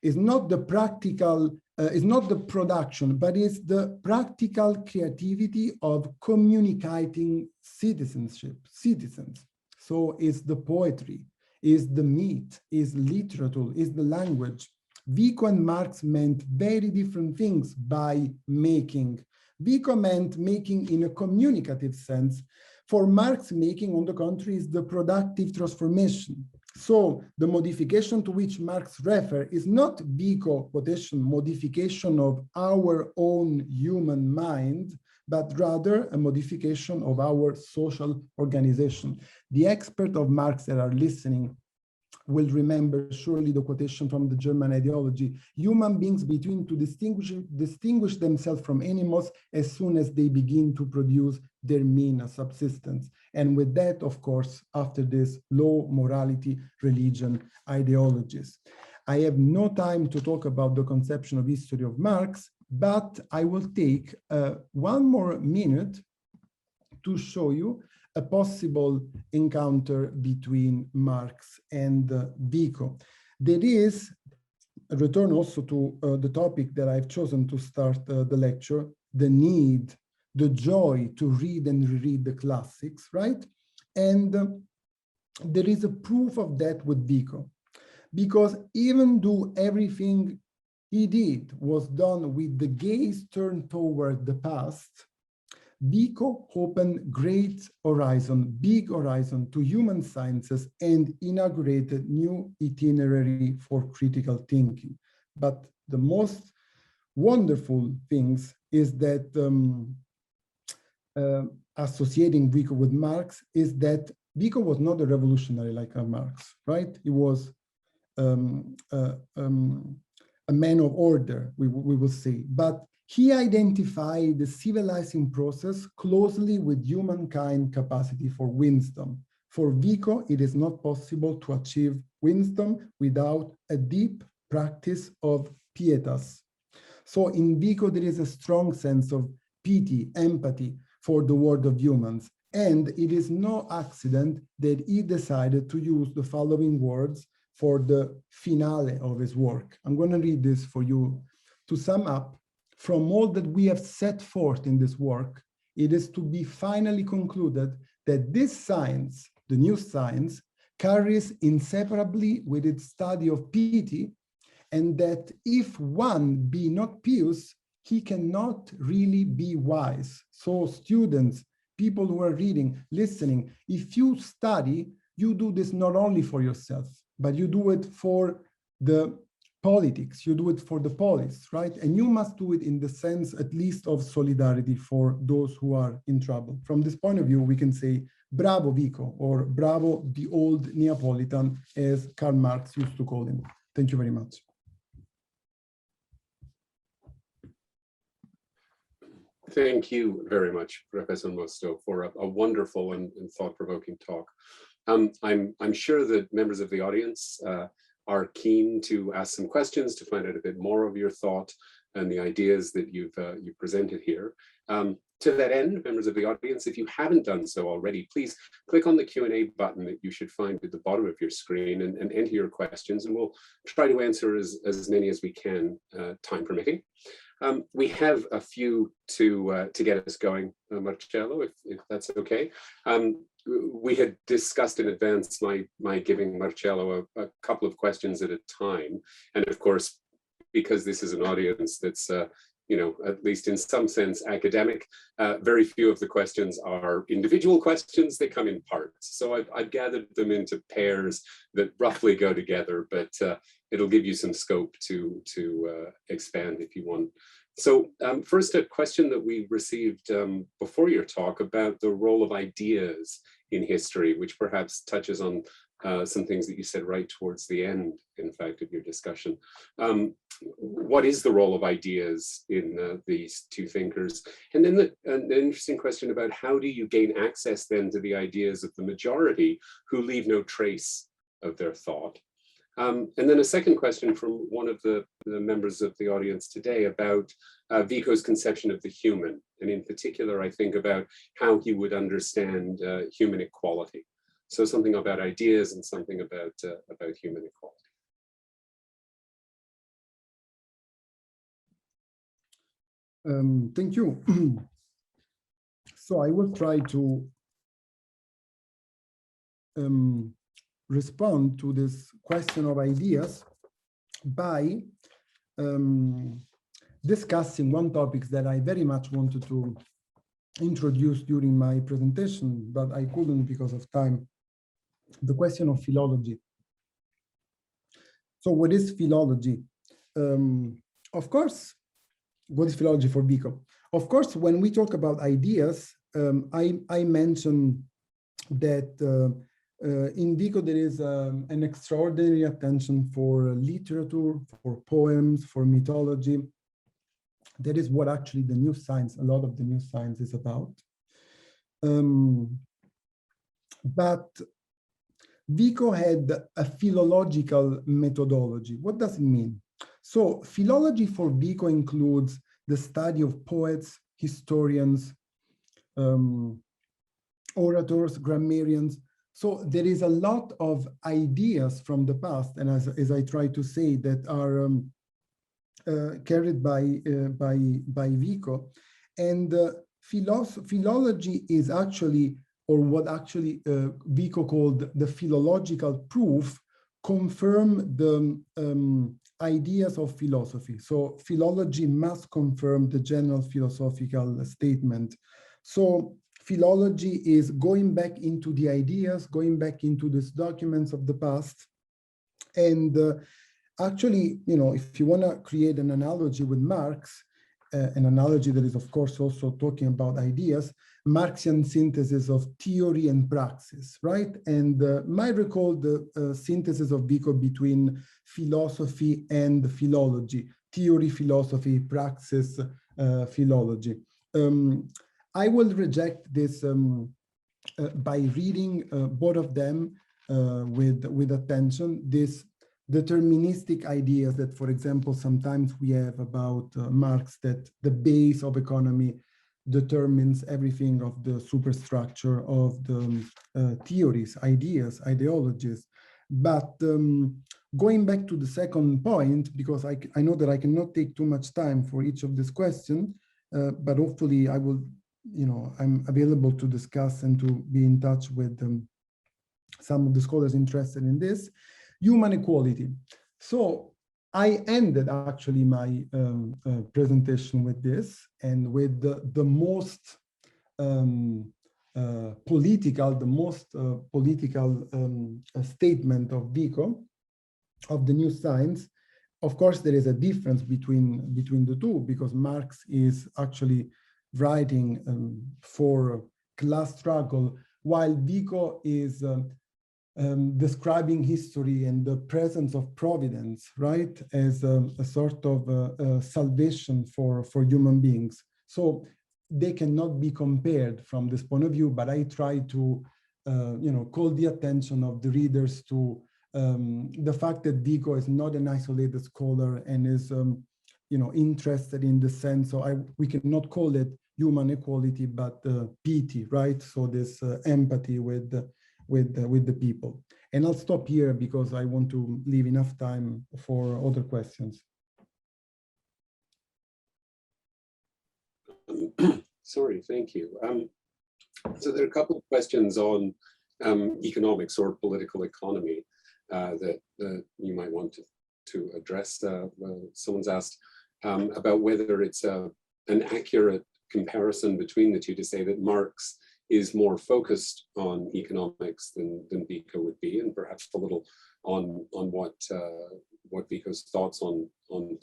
is not the practical, is not the production, but is the practical creativity of communicating citizenship, citizens. So it's the poetry, is the meat, is literature, is the language. Vico and Marx meant very different things by making. Vico meant making in a communicative sense. For Marx, making, on the contrary, is the productive transformation. So the modification to which Marx refers is not Vico quotation modification of our own human mind, but rather a modification of our social organization. The experts of Marx that are listening will remember surely the quotation from the German ideology. Human beings begin to distinguish themselves from animals as soon as they begin to produce their mean of subsistence. And with that, of course, after this, law, morality, religion, ideologies. I have no time to talk about the conception of history of Marx, but I will take 1 more minute to show you a possible encounter between Marx and Vico. There is a return also to the topic that I've chosen to start the lecture, the need, the joy to read and reread the classics, right? And there is a proof of that with Vico, because even though everything he did was done with the gaze turned toward the past, Vico opened great horizon, big horizon to human sciences and inaugurated new itinerary for critical thinking. But the most wonderful things is that associating Vico with Marx is that Vico was not a revolutionary like Marx, right? He was a man of order, we will say, but he identified the civilizing process closely with humankind capacity for wisdom. For Vico, it is not possible to achieve wisdom without a deep practice of pietas. So in Vico, there is a strong sense of pity, empathy for the world of humans. And it is no accident that he decided to use the following words for the finale of his work. I'm going to read this for you. To sum up, from all that we have set forth in this work, it is to be finally concluded that this science, the new science, carries inseparably with its study of piety, and that if one be not pious, he cannot really be wise. So students, people who are reading, listening, if you study, you do this not only for yourself, but you do it for the politics, you do it for the polis, right? And you must do it in the sense, at least, of solidarity for those who are in trouble. From this point of view, we can say, bravo Vico, or bravo the old Neapolitan, as Karl Marx used to call him. Thank you very much. Thank you very much, Professor Mosto, for a wonderful and thought-provoking talk. I'm sure that members of the audience are keen to ask some questions to find out a bit more of your thought and the ideas that you've presented here. To that end, members of the audience, if you haven't done so already, please click on the Q&A button that you should find at the bottom of your screen and enter your questions, and we'll try to answer as many as we can, time permitting. We have a few to get us going, Marcello, if that's okay. We had discussed in advance my giving Marcello a couple of questions at a time. And of course, because this is an audience that's, at least in some sense academic, very few of the questions are individual questions, they come in parts. So I've gathered them into pairs that roughly go together, but it'll give you some scope to expand if you want. So first, a question that we received before your talk about the role of ideas in history, which perhaps touches on some things that you said right towards the end, in fact, of your discussion. What is the role of ideas in these two thinkers? And then an interesting question about how do you gain access then to the ideas of the majority who leave no trace of their thought? And then a second question from one of the members of the audience today about Vico's conception of the human, and in particular, I think about how he would understand human equality. So something about ideas and something about human equality. Thank you. So I will try to respond to this question of ideas by discussing one topic that I very much wanted to introduce during my presentation, but I couldn't because of time, the question of philology. So what is philology? Of course, what is philology for Vico? Of course, when we talk about ideas, I mentioned that in Vico, there is an extraordinary attention for literature, for poems, for mythology. That is what actually the new science, a lot of the new science is about. But Vico had a philological methodology. What does it mean? So philology for Vico includes the study of poets, historians, orators, grammarians. So there is a lot of ideas from the past, and as I try to say, that are carried by Vico. And philology is actually, or what actually Vico called the philological proof, confirm the ideas of philosophy. So philology must confirm the general philosophical statement. So philology is going back into the ideas, going back into these documents of the past. And actually, you know, if you want to create an analogy with Marx, an analogy that is, of course, also talking about ideas, Marxian synthesis of theory and praxis, right? And might recall the synthesis of Vico between philosophy and philology, theory, philosophy, praxis, philology. I will reject this by reading both of them with attention, this deterministic ideas that, for example, sometimes we have about Marx, that the base of economy determines everything of the superstructure of the theories, ideas, ideologies. But going back to the second point, because I know that I cannot take too much time for each of these questions, but hopefully I will, you know, I'm available to discuss and to be in touch with some of the scholars interested in this. Human equality. So I ended actually my presentation with this, and with the most political statement of Vico, of the new science. Of course, there is a difference between the two, because Marx is actually writing for class struggle, while Vico is describing history and the presence of providence, right, as a sort of salvation for human beings. So they cannot be compared from this point of view, but I try to, you know, call the attention of the readers to the fact that Vico is not an isolated scholar and is, you know, interested in the sense of, we cannot call it human equality, but pity, right? So this empathy with the people. And I'll stop here because I want to leave enough time for other questions. Sorry, thank you. So there are a couple of questions on economics or political economy that you might want to address. Someone's asked about whether it's an accurate comparison between the two to say that Marx is more focused on economics than Vico would be, and perhaps a little on what Vico's thoughts on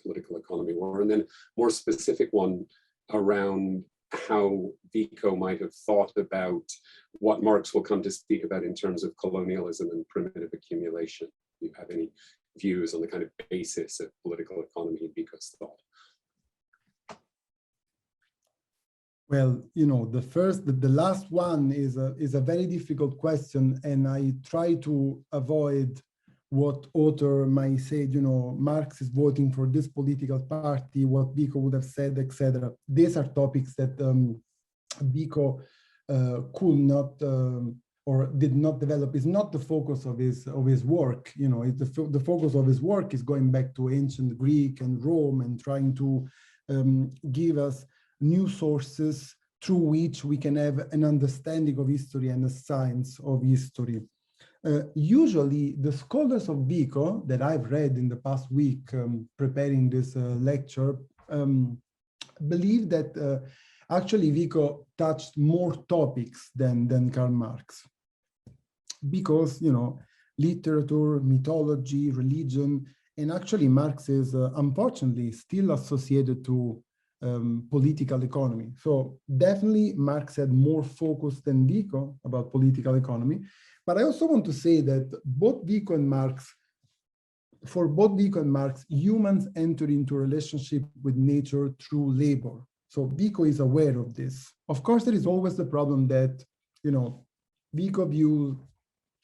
political economy were, and then more specific one around how Vico might have thought about what Marx will come to speak about in terms of colonialism and primitive accumulation. Do you have any views on the kind of basis of political economy in Vico's thought? Well, you know, the last one is a very difficult question, and I try to avoid what author might say, you know, Marx is voting for this political party, what Vico would have said, etc. These are topics that Vico could not or did not develop. Is not the focus of his work. You know, the focus of his work is going back to ancient Greek and Rome and trying to give us new sources through which we can have an understanding of history and a science of history. Usually, the scholars of Vico that I've read in the past week preparing this lecture believe that actually Vico touched more topics than Karl Marx, because, you know, literature, mythology, religion, and actually Marx is unfortunately still associated to political economy. So definitely Marx had more focus than Vico about political economy. But I also want to say that both Vico and Marx, for both Vico and Marx, humans enter into a relationship with nature through labor. So Vico is aware of this. Of course, there is always the problem that, you know, Vico views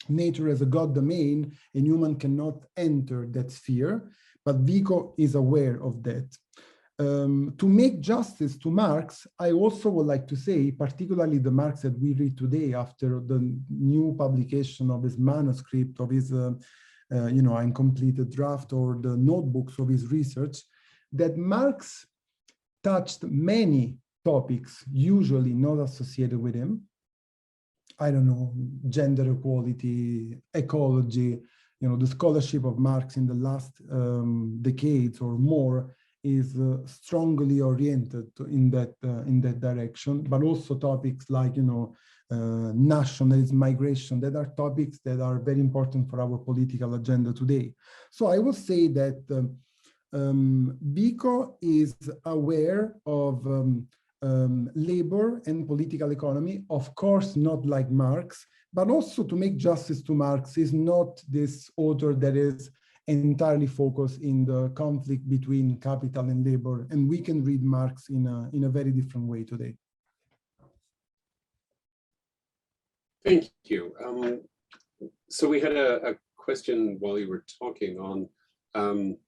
nature as a God domain and human cannot enter that sphere, but Vico is aware of that. To make justice to Marx, I also would like to say, particularly the Marx that we read today after the new publication of his manuscript, of his you know, uncompleted draft, or the notebooks of his research, that Marx touched many topics usually not associated with him. I don't know, gender equality, ecology, the scholarship of Marx in the last decades or more is strongly oriented in that direction, but also topics like nationalism, migration, that are topics that are very important for our political agenda today. So I would say that Vico is aware of labor and political economy, of course, not like Marx, but also, to make justice to Marx, is not this author that is entirely focused in the conflict between capital and labor, and we can read Marx in a very different way today. Thank you. So we had a question while you were talking on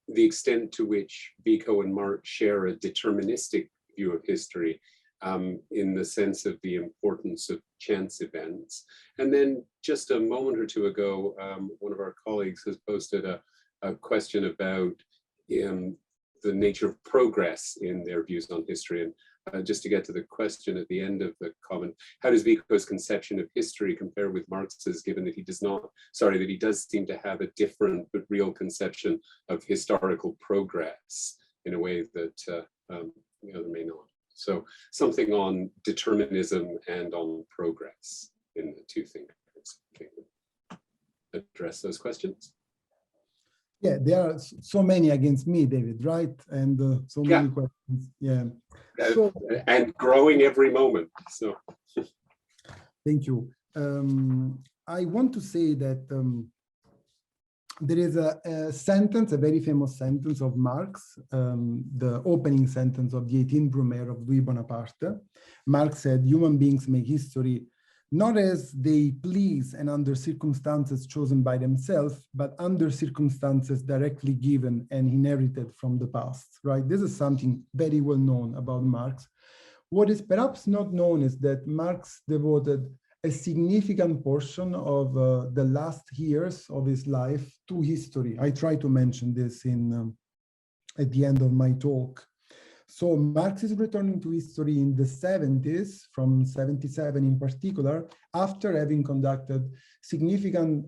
the extent to which Vico and Marx share a deterministic view of history, in the sense of the importance of chance events. And then just a moment or two ago, one of our colleagues has posted a question about the nature of progress in their views on history. And just to get to the question at the end of the comment, how does Vico's conception of history compare with Marx's, given that he does seem to have a different but real conception of historical progress in a way that the other may not? So something on determinism and on progress in the two thinkers. Address those questions. Yeah, there are so many against me, David, right? And so many questions. Yeah. And growing every moment. So. Thank you. I want to say that there is a sentence, a very famous sentence of Marx, the opening sentence of the 18th Brumaire of Louis Bonaparte. Marx said, "Human beings make history not as they please and under circumstances chosen by themselves, but under circumstances directly given and inherited from the past," right? This is something very well known about Marx. What is perhaps not known is that Marx devoted a significant portion of the last years of his life to history. I try to mention this at the end of my talk. So Marx is returning to history in the 70s, from 77 in particular, after having conducted significant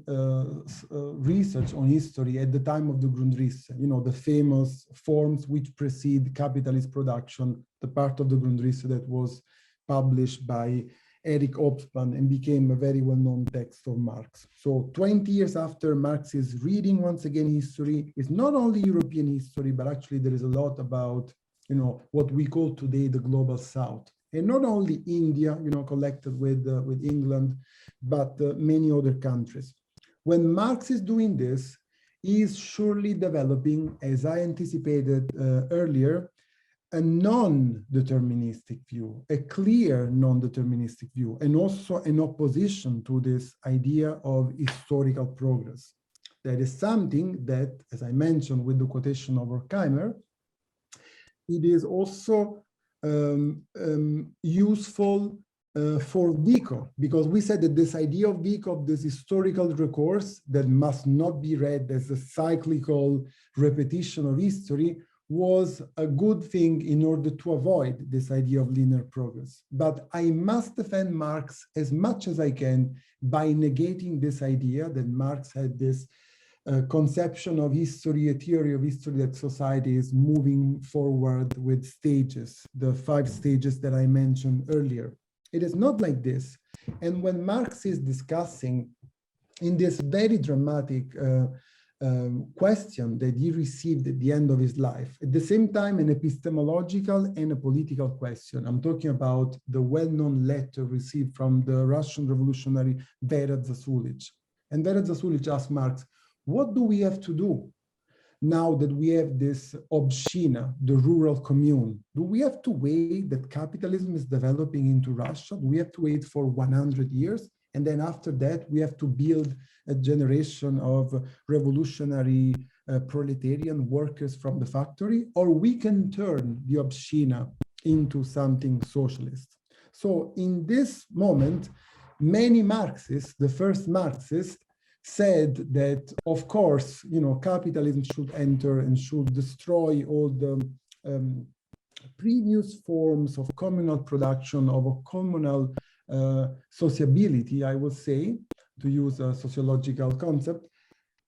research on history at the time of the Grundrisse, the famous forms which precede capitalist production, the part of the Grundrisse that was published by Erich Hobsbawm and became a very well-known text of Marx. So 20 years after Marx is reading once again history, it's not only European history, but actually there is a lot about what we call today the global South, and not only India, collected with England, but many other countries. When Marx is doing this, he is surely developing, as I anticipated earlier, a non-deterministic view, a clear non-deterministic view, and also an opposition to this idea of historical progress. That is something that, as I mentioned with the quotation of Horkheimer, it is also useful for Vico, because we said that this idea of Vico, of this historical recourse that must not be read as a cyclical repetition of history, was a good thing in order to avoid this idea of linear progress. But I must defend Marx as much as I can by negating this idea that Marx had this conception of history, a theory of history that society is moving forward with stages, the 5 stages that I mentioned earlier. It is not like this. And when Marx is discussing in this very dramatic question that he received at the end of his life, at the same time an epistemological and a political question. I'm talking about the well-known letter received from the Russian revolutionary Vera Zasulich. And Vera Zasulich asked Marx, what do we have to do now that we have this obshchina, the rural commune? Do we have to wait that capitalism is developing into Russia? Do we have to wait for 100 years? And then after that, we have to build a generation of revolutionary proletarian workers from the factory, or we can turn the obshchina into something socialist. So in this moment, many Marxists, the first Marxists, said that, of course, capitalism should enter and should destroy all the previous forms of communal production, of a communal sociability, I would say, to use a sociological concept.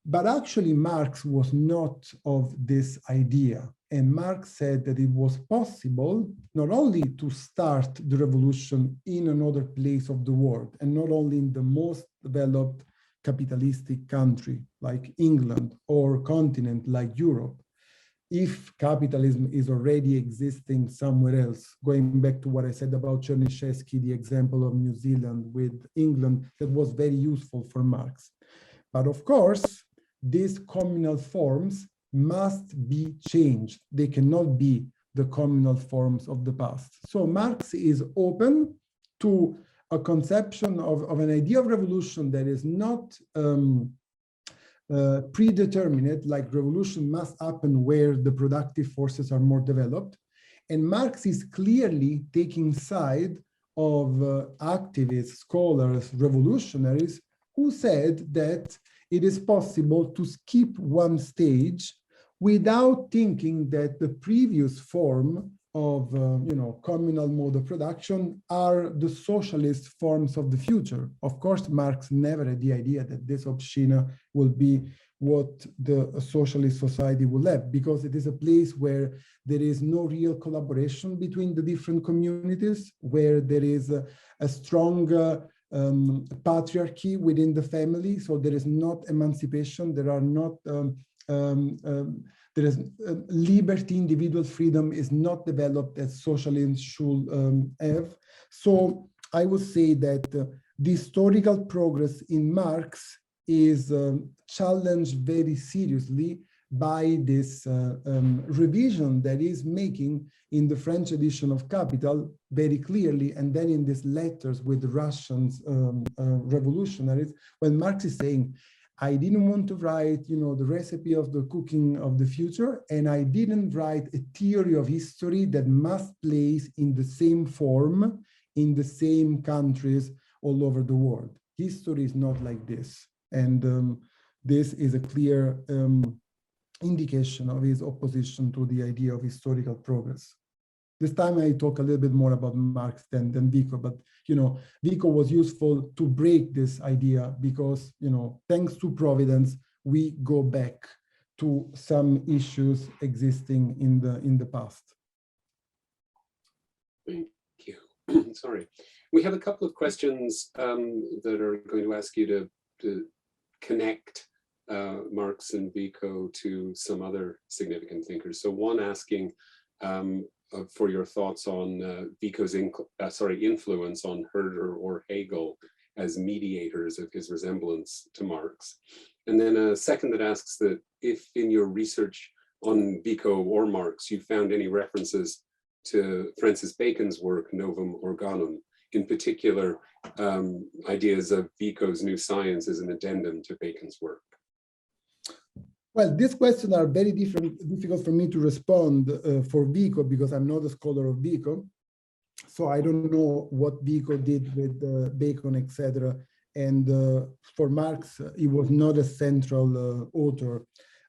But actually, Marx was not of this idea. And Marx said that it was possible not only to start the revolution in another place of the world, and not only in the most developed capitalistic country like England or continent like Europe, if capitalism is already existing somewhere else, going back to what I said about Chernyshevsky, the example of New Zealand with England, that was very useful for Marx. But of course, these communal forms must be changed. They cannot be the communal forms of the past. So Marx is open to a conception of an idea of revolution that is not predeterminate, like revolution must happen where the productive forces are more developed. And Marx is clearly taking side of activists, scholars, revolutionaries who said that it is possible to skip one stage without thinking that the previous form of communal mode of production are the socialist forms of the future. Of course, Marx never had the idea that this Obshchina will be what the socialist society will have, because it is a place where there is no real collaboration between the different communities, where there is a strong patriarchy within the family. So there is not emancipation, there are not there is liberty, individual freedom is not developed as socialists should have. So I would say that the historical progress in Marx is challenged very seriously by this revision that is making in the French edition of Capital very clearly, and then in these letters with the Russian revolutionaries, when Marx is saying, I didn't want to write, the recipe of the cooking of the future, and I didn't write a theory of history that must place in the same form, in the same countries all over the world. History is not like this. And this is a clear indication of his opposition to the idea of historical progress. This time I talk a little bit more about Marx than Vico, but Vico was useful to break this idea because, thanks to Providence, we go back to some issues existing in the past. Thank you. Sorry. We have a couple of questions that are going to ask you to connect Marx and Vico to some other significant thinkers. So one asking for your thoughts on Vico's influence on Herder or Hegel as mediators of his resemblance to Marx. And then a second that asks that if in your research on Vico or Marx, you found any references to Francis Bacon's work, Novum Organum, in particular, ideas of Vico's new science as an addendum to Bacon's work. Well, these questions are very difficult for me to respond for Vico because I'm not a scholar of Vico. So I don't know what Vico did with Bacon, etc. And for Marx, he was not a central author.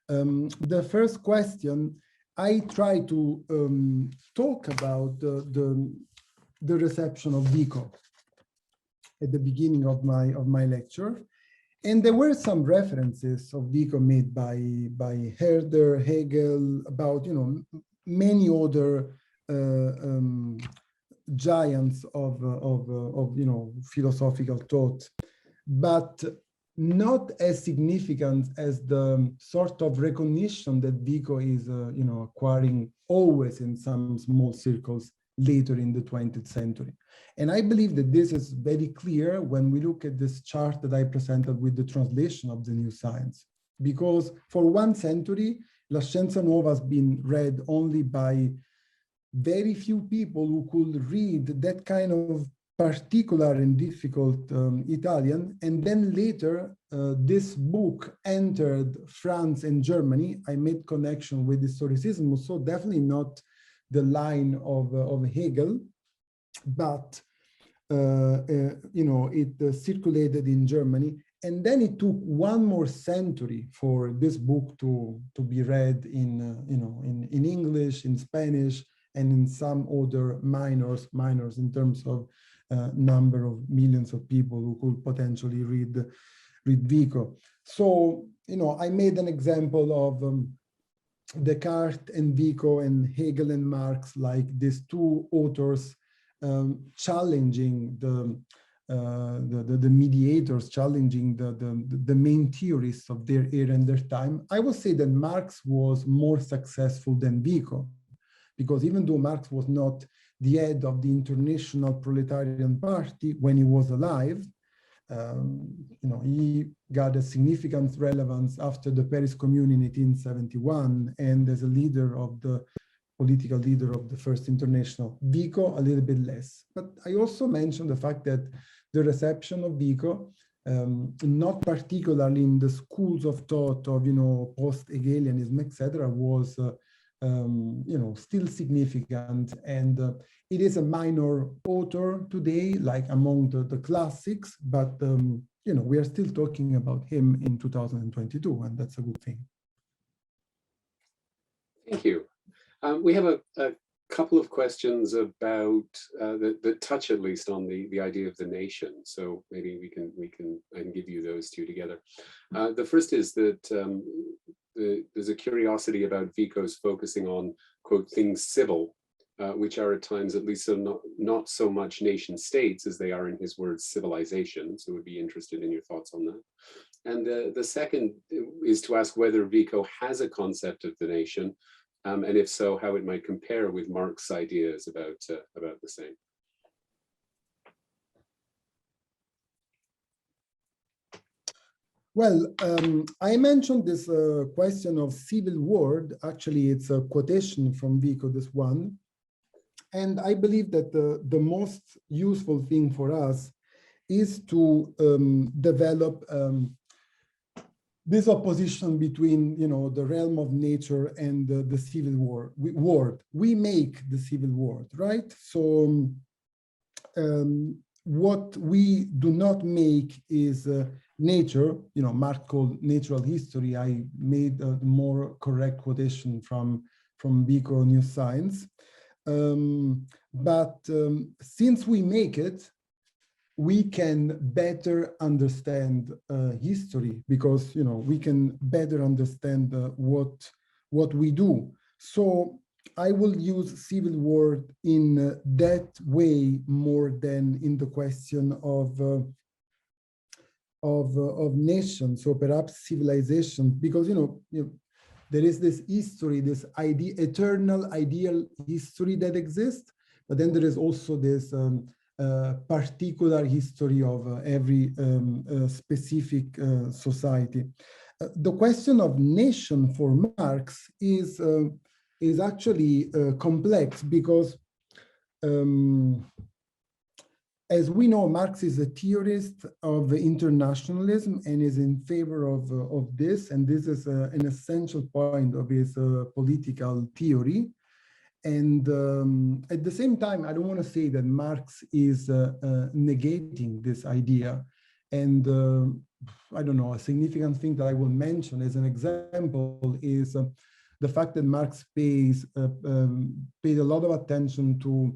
The first question, I try to talk about the reception of Vico at the beginning of my lecture. And there were some references of Vico made by Herder, Hegel, about many other giants of philosophical thought, but not as significant as the sort of recognition that Vico is acquiring always in some small circles later in the 20th century. And I believe that this is very clear when we look at this chart that I presented with the translation of the new science. Because for 1 century, La Scienza Nuova has been read only by very few people who could read that kind of particular and difficult Italian. And then later, this book entered France and Germany. I made connection with historicism, so definitely not the line of Hegel, but it circulated in Germany, and then it took 1 more century for this book to be read in English, in Spanish, and in some other minors in terms of number of millions of people who could potentially read Vico. So, I made an example of Descartes and Vico and Hegel and Marx, like these two authors challenging the mediators, challenging the main theorists of their era and their time. I would say that Marx was more successful than Vico, because even though Marx was not the head of the International Proletarian Party when he was alive, he got a significant relevance after the Paris Commune in 1871 and as a leader of the political leader of the First International. Vico, a little bit less. But I also mentioned the fact that the reception of Vico, not particularly in the schools of thought of, post-Hegelianism, etc., was, still significant. And it is a minor author today, like among the classics, but, we are still talking about him in 2022, and that's a good thing. Thank you. We have a couple of questions about that touch at least on the idea of the nation. So maybe I can give you those two together. The first is that there's a curiosity about Vico's focusing on, quote, things civil, which are at times at least not so much nation states as they are, in his words, civilization. So we'd be interested in your thoughts on that. And the second is to ask whether Vico has a concept of the nation, and if so, how it might compare with Marx's ideas about the same. Well, I mentioned this question of civil war. Actually, it's a quotation from Vico, this one. And I believe that the most useful thing for us is to develop this opposition between, the realm of nature and the civil world. We make the civil world, right? So what we do not make is nature. Marx called natural history. I made a more correct quotation from Vico New Science. But since we make it, we can better understand history, because we can better understand what we do. So I will use civil war in that way more than in the question of nation. So perhaps civilization, because there is this history, this eternal ideal history that exists, but then there is also this particular history of every specific society. The question of nation for Marx is actually complex, because as we know, Marx is a theorist of internationalism and is in favor of this, and this is an essential point of his political theory. And at the same time, I don't want to say that Marx is negating this idea. And I don't know, a significant thing that I will mention as an example is the fact that Marx paid a lot of attention to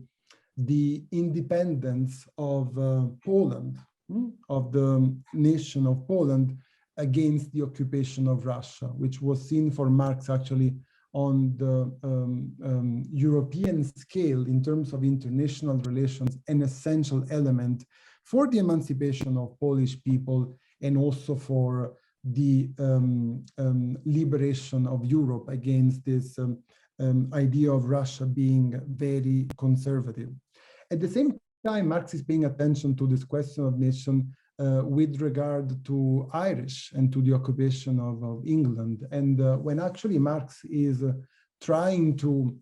the independence of Poland, of the nation of Poland, against the occupation of Russia, which was seen for Marx actually on the European scale in terms of international relations, an essential element for the emancipation of Polish people and also for the liberation of Europe against this idea of Russia being very conservative. At the same time, Marx is paying attention to this question of nation with regard to Irish and to the occupation of England. And when actually Marx is trying to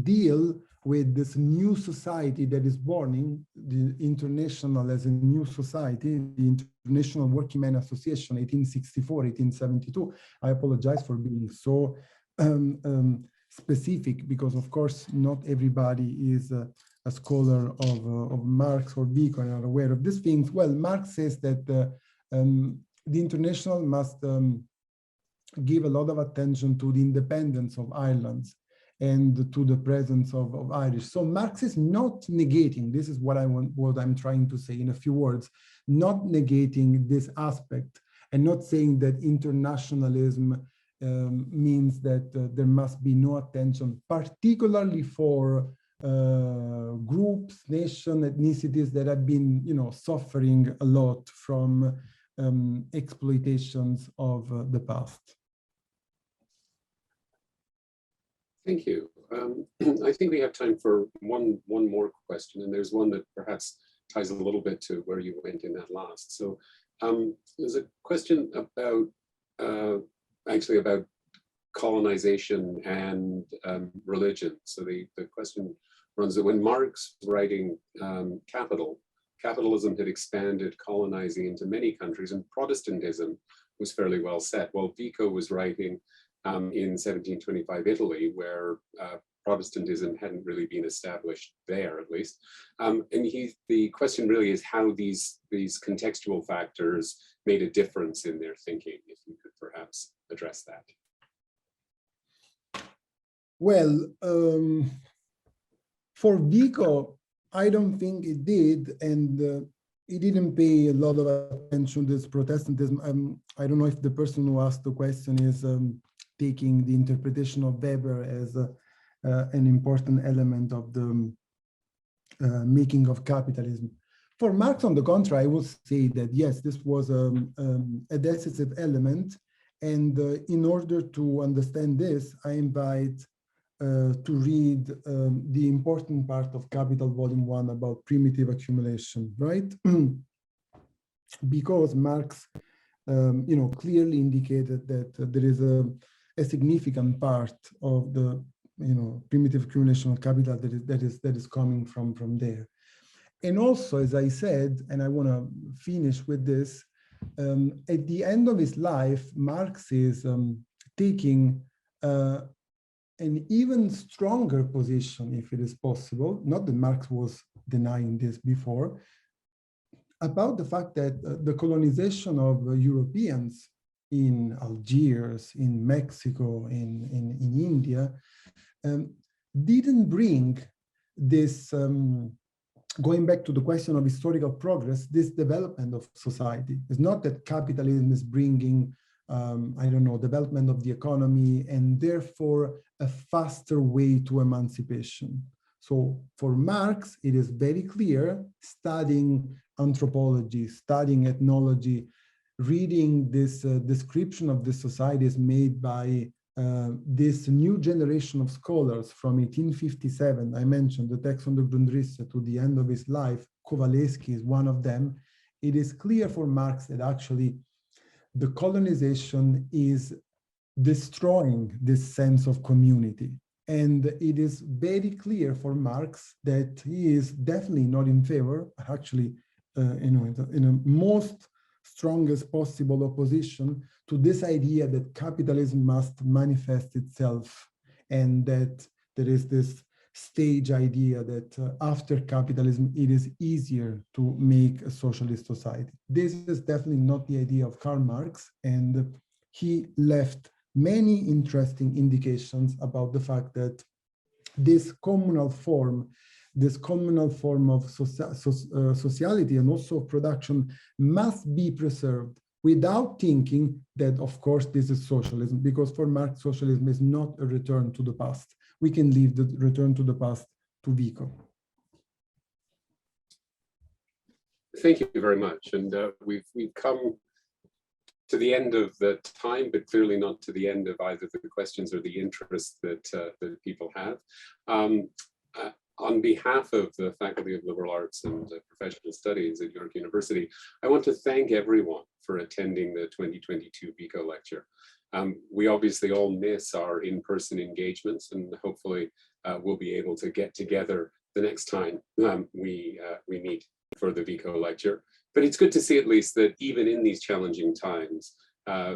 deal with this new society that is born, the International as a new society, the International Working Men Association, 1864, 1872. I apologize for being so specific, because of course not everybody is a scholar of Marx or Vico and are aware of these things. Well, Marx says that the International must give a lot of attention to the independence of Ireland and to the presence of Irish. So Marx is not negating, this is what I'm trying to say in a few words, not negating this aspect. I'm not saying that internationalism means that there must be no attention, particularly for groups, nations, ethnicities that have been, suffering a lot from exploitations of the past. Thank you. I think we have time for one more question, and there's one that perhaps ties a little bit to where you went in that last. So there's a question about actually about colonization and religion. So the question runs that when Marx was writing capitalism had expanded, colonizing into many countries, and Protestantism was fairly well set. While Vico was writing in 1725 Italy, where Protestantism hadn't really been established there, at least. And the question really is how these contextual factors made a difference in their thinking, if you could perhaps address that. Well, for Vico, I don't think it did, and he didn't pay a lot of attention to this Protestantism. I don't know if the person who asked the question is taking the interpretation of Weber as an important element of the making of capitalism. For Marx, on the contrary, I would say that yes, this was a decisive element, and in order to understand this, I invite to read the important part of Capital Volume 1 about primitive accumulation, right? Because Marx, clearly indicated that there is a significant part of the primitive accumulation of capital that is coming from there. And also, as I said, and I want to finish with this, at the end of his life, Marx is taking an even stronger position, if it is possible, not that Marx was denying this before, about the fact that the colonization of Europeans in Algiers, in Mexico, in India, didn't bring this, going back to the question of historical progress, this development of society. It's not that capitalism is bringing, development of the economy and therefore a faster way to emancipation. So for Marx, it is very clear, studying anthropology, studying ethnology, reading this description of the societies made by this new generation of scholars from 1857, I mentioned the text on the Grundrisse to the end of his life, Kowalewski is one of them. It is clear for Marx that actually the colonization is destroying this sense of community. And it is very clear for Marx that he is definitely not in favor, actually, in a most strongest possible opposition to this idea that capitalism must manifest itself, and that there is this stage idea that after capitalism, it is easier to make a socialist society. This is definitely not the idea of Karl Marx, and he left many interesting indications about the fact that this communal form of sociality and also production must be preserved without thinking that, of course, this is socialism, because for Marx, socialism is not a return to the past. We can leave the return to the past to Vico. Thank you very much. And we've come to the end of the time, but clearly not to the end of either the questions or the interest that people have. On behalf of the Faculty of Liberal Arts and Professional Studies at York University, I want to thank everyone for attending the 2022 Vico lecture. We obviously all miss our in-person engagements, and hopefully we'll be able to get together the next time we meet for the Vico lecture. But it's good to see at least that even in these challenging times,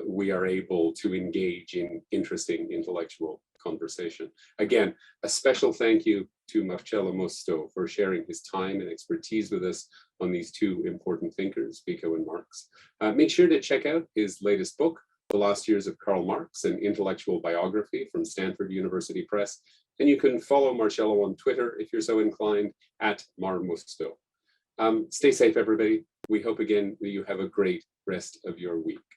we are able to engage in interesting intellectual conversation. Again, a special thank you to Marcello Musto for sharing his time and expertise with us on these two important thinkers, Vico and Marx. Make sure to check out his latest book, The Last Years of Karl Marx, an intellectual biography from Stanford University Press. And you can follow Marcello on Twitter if you're so inclined, @marmusto. Stay safe, everybody. We hope again that you have a great rest of your week.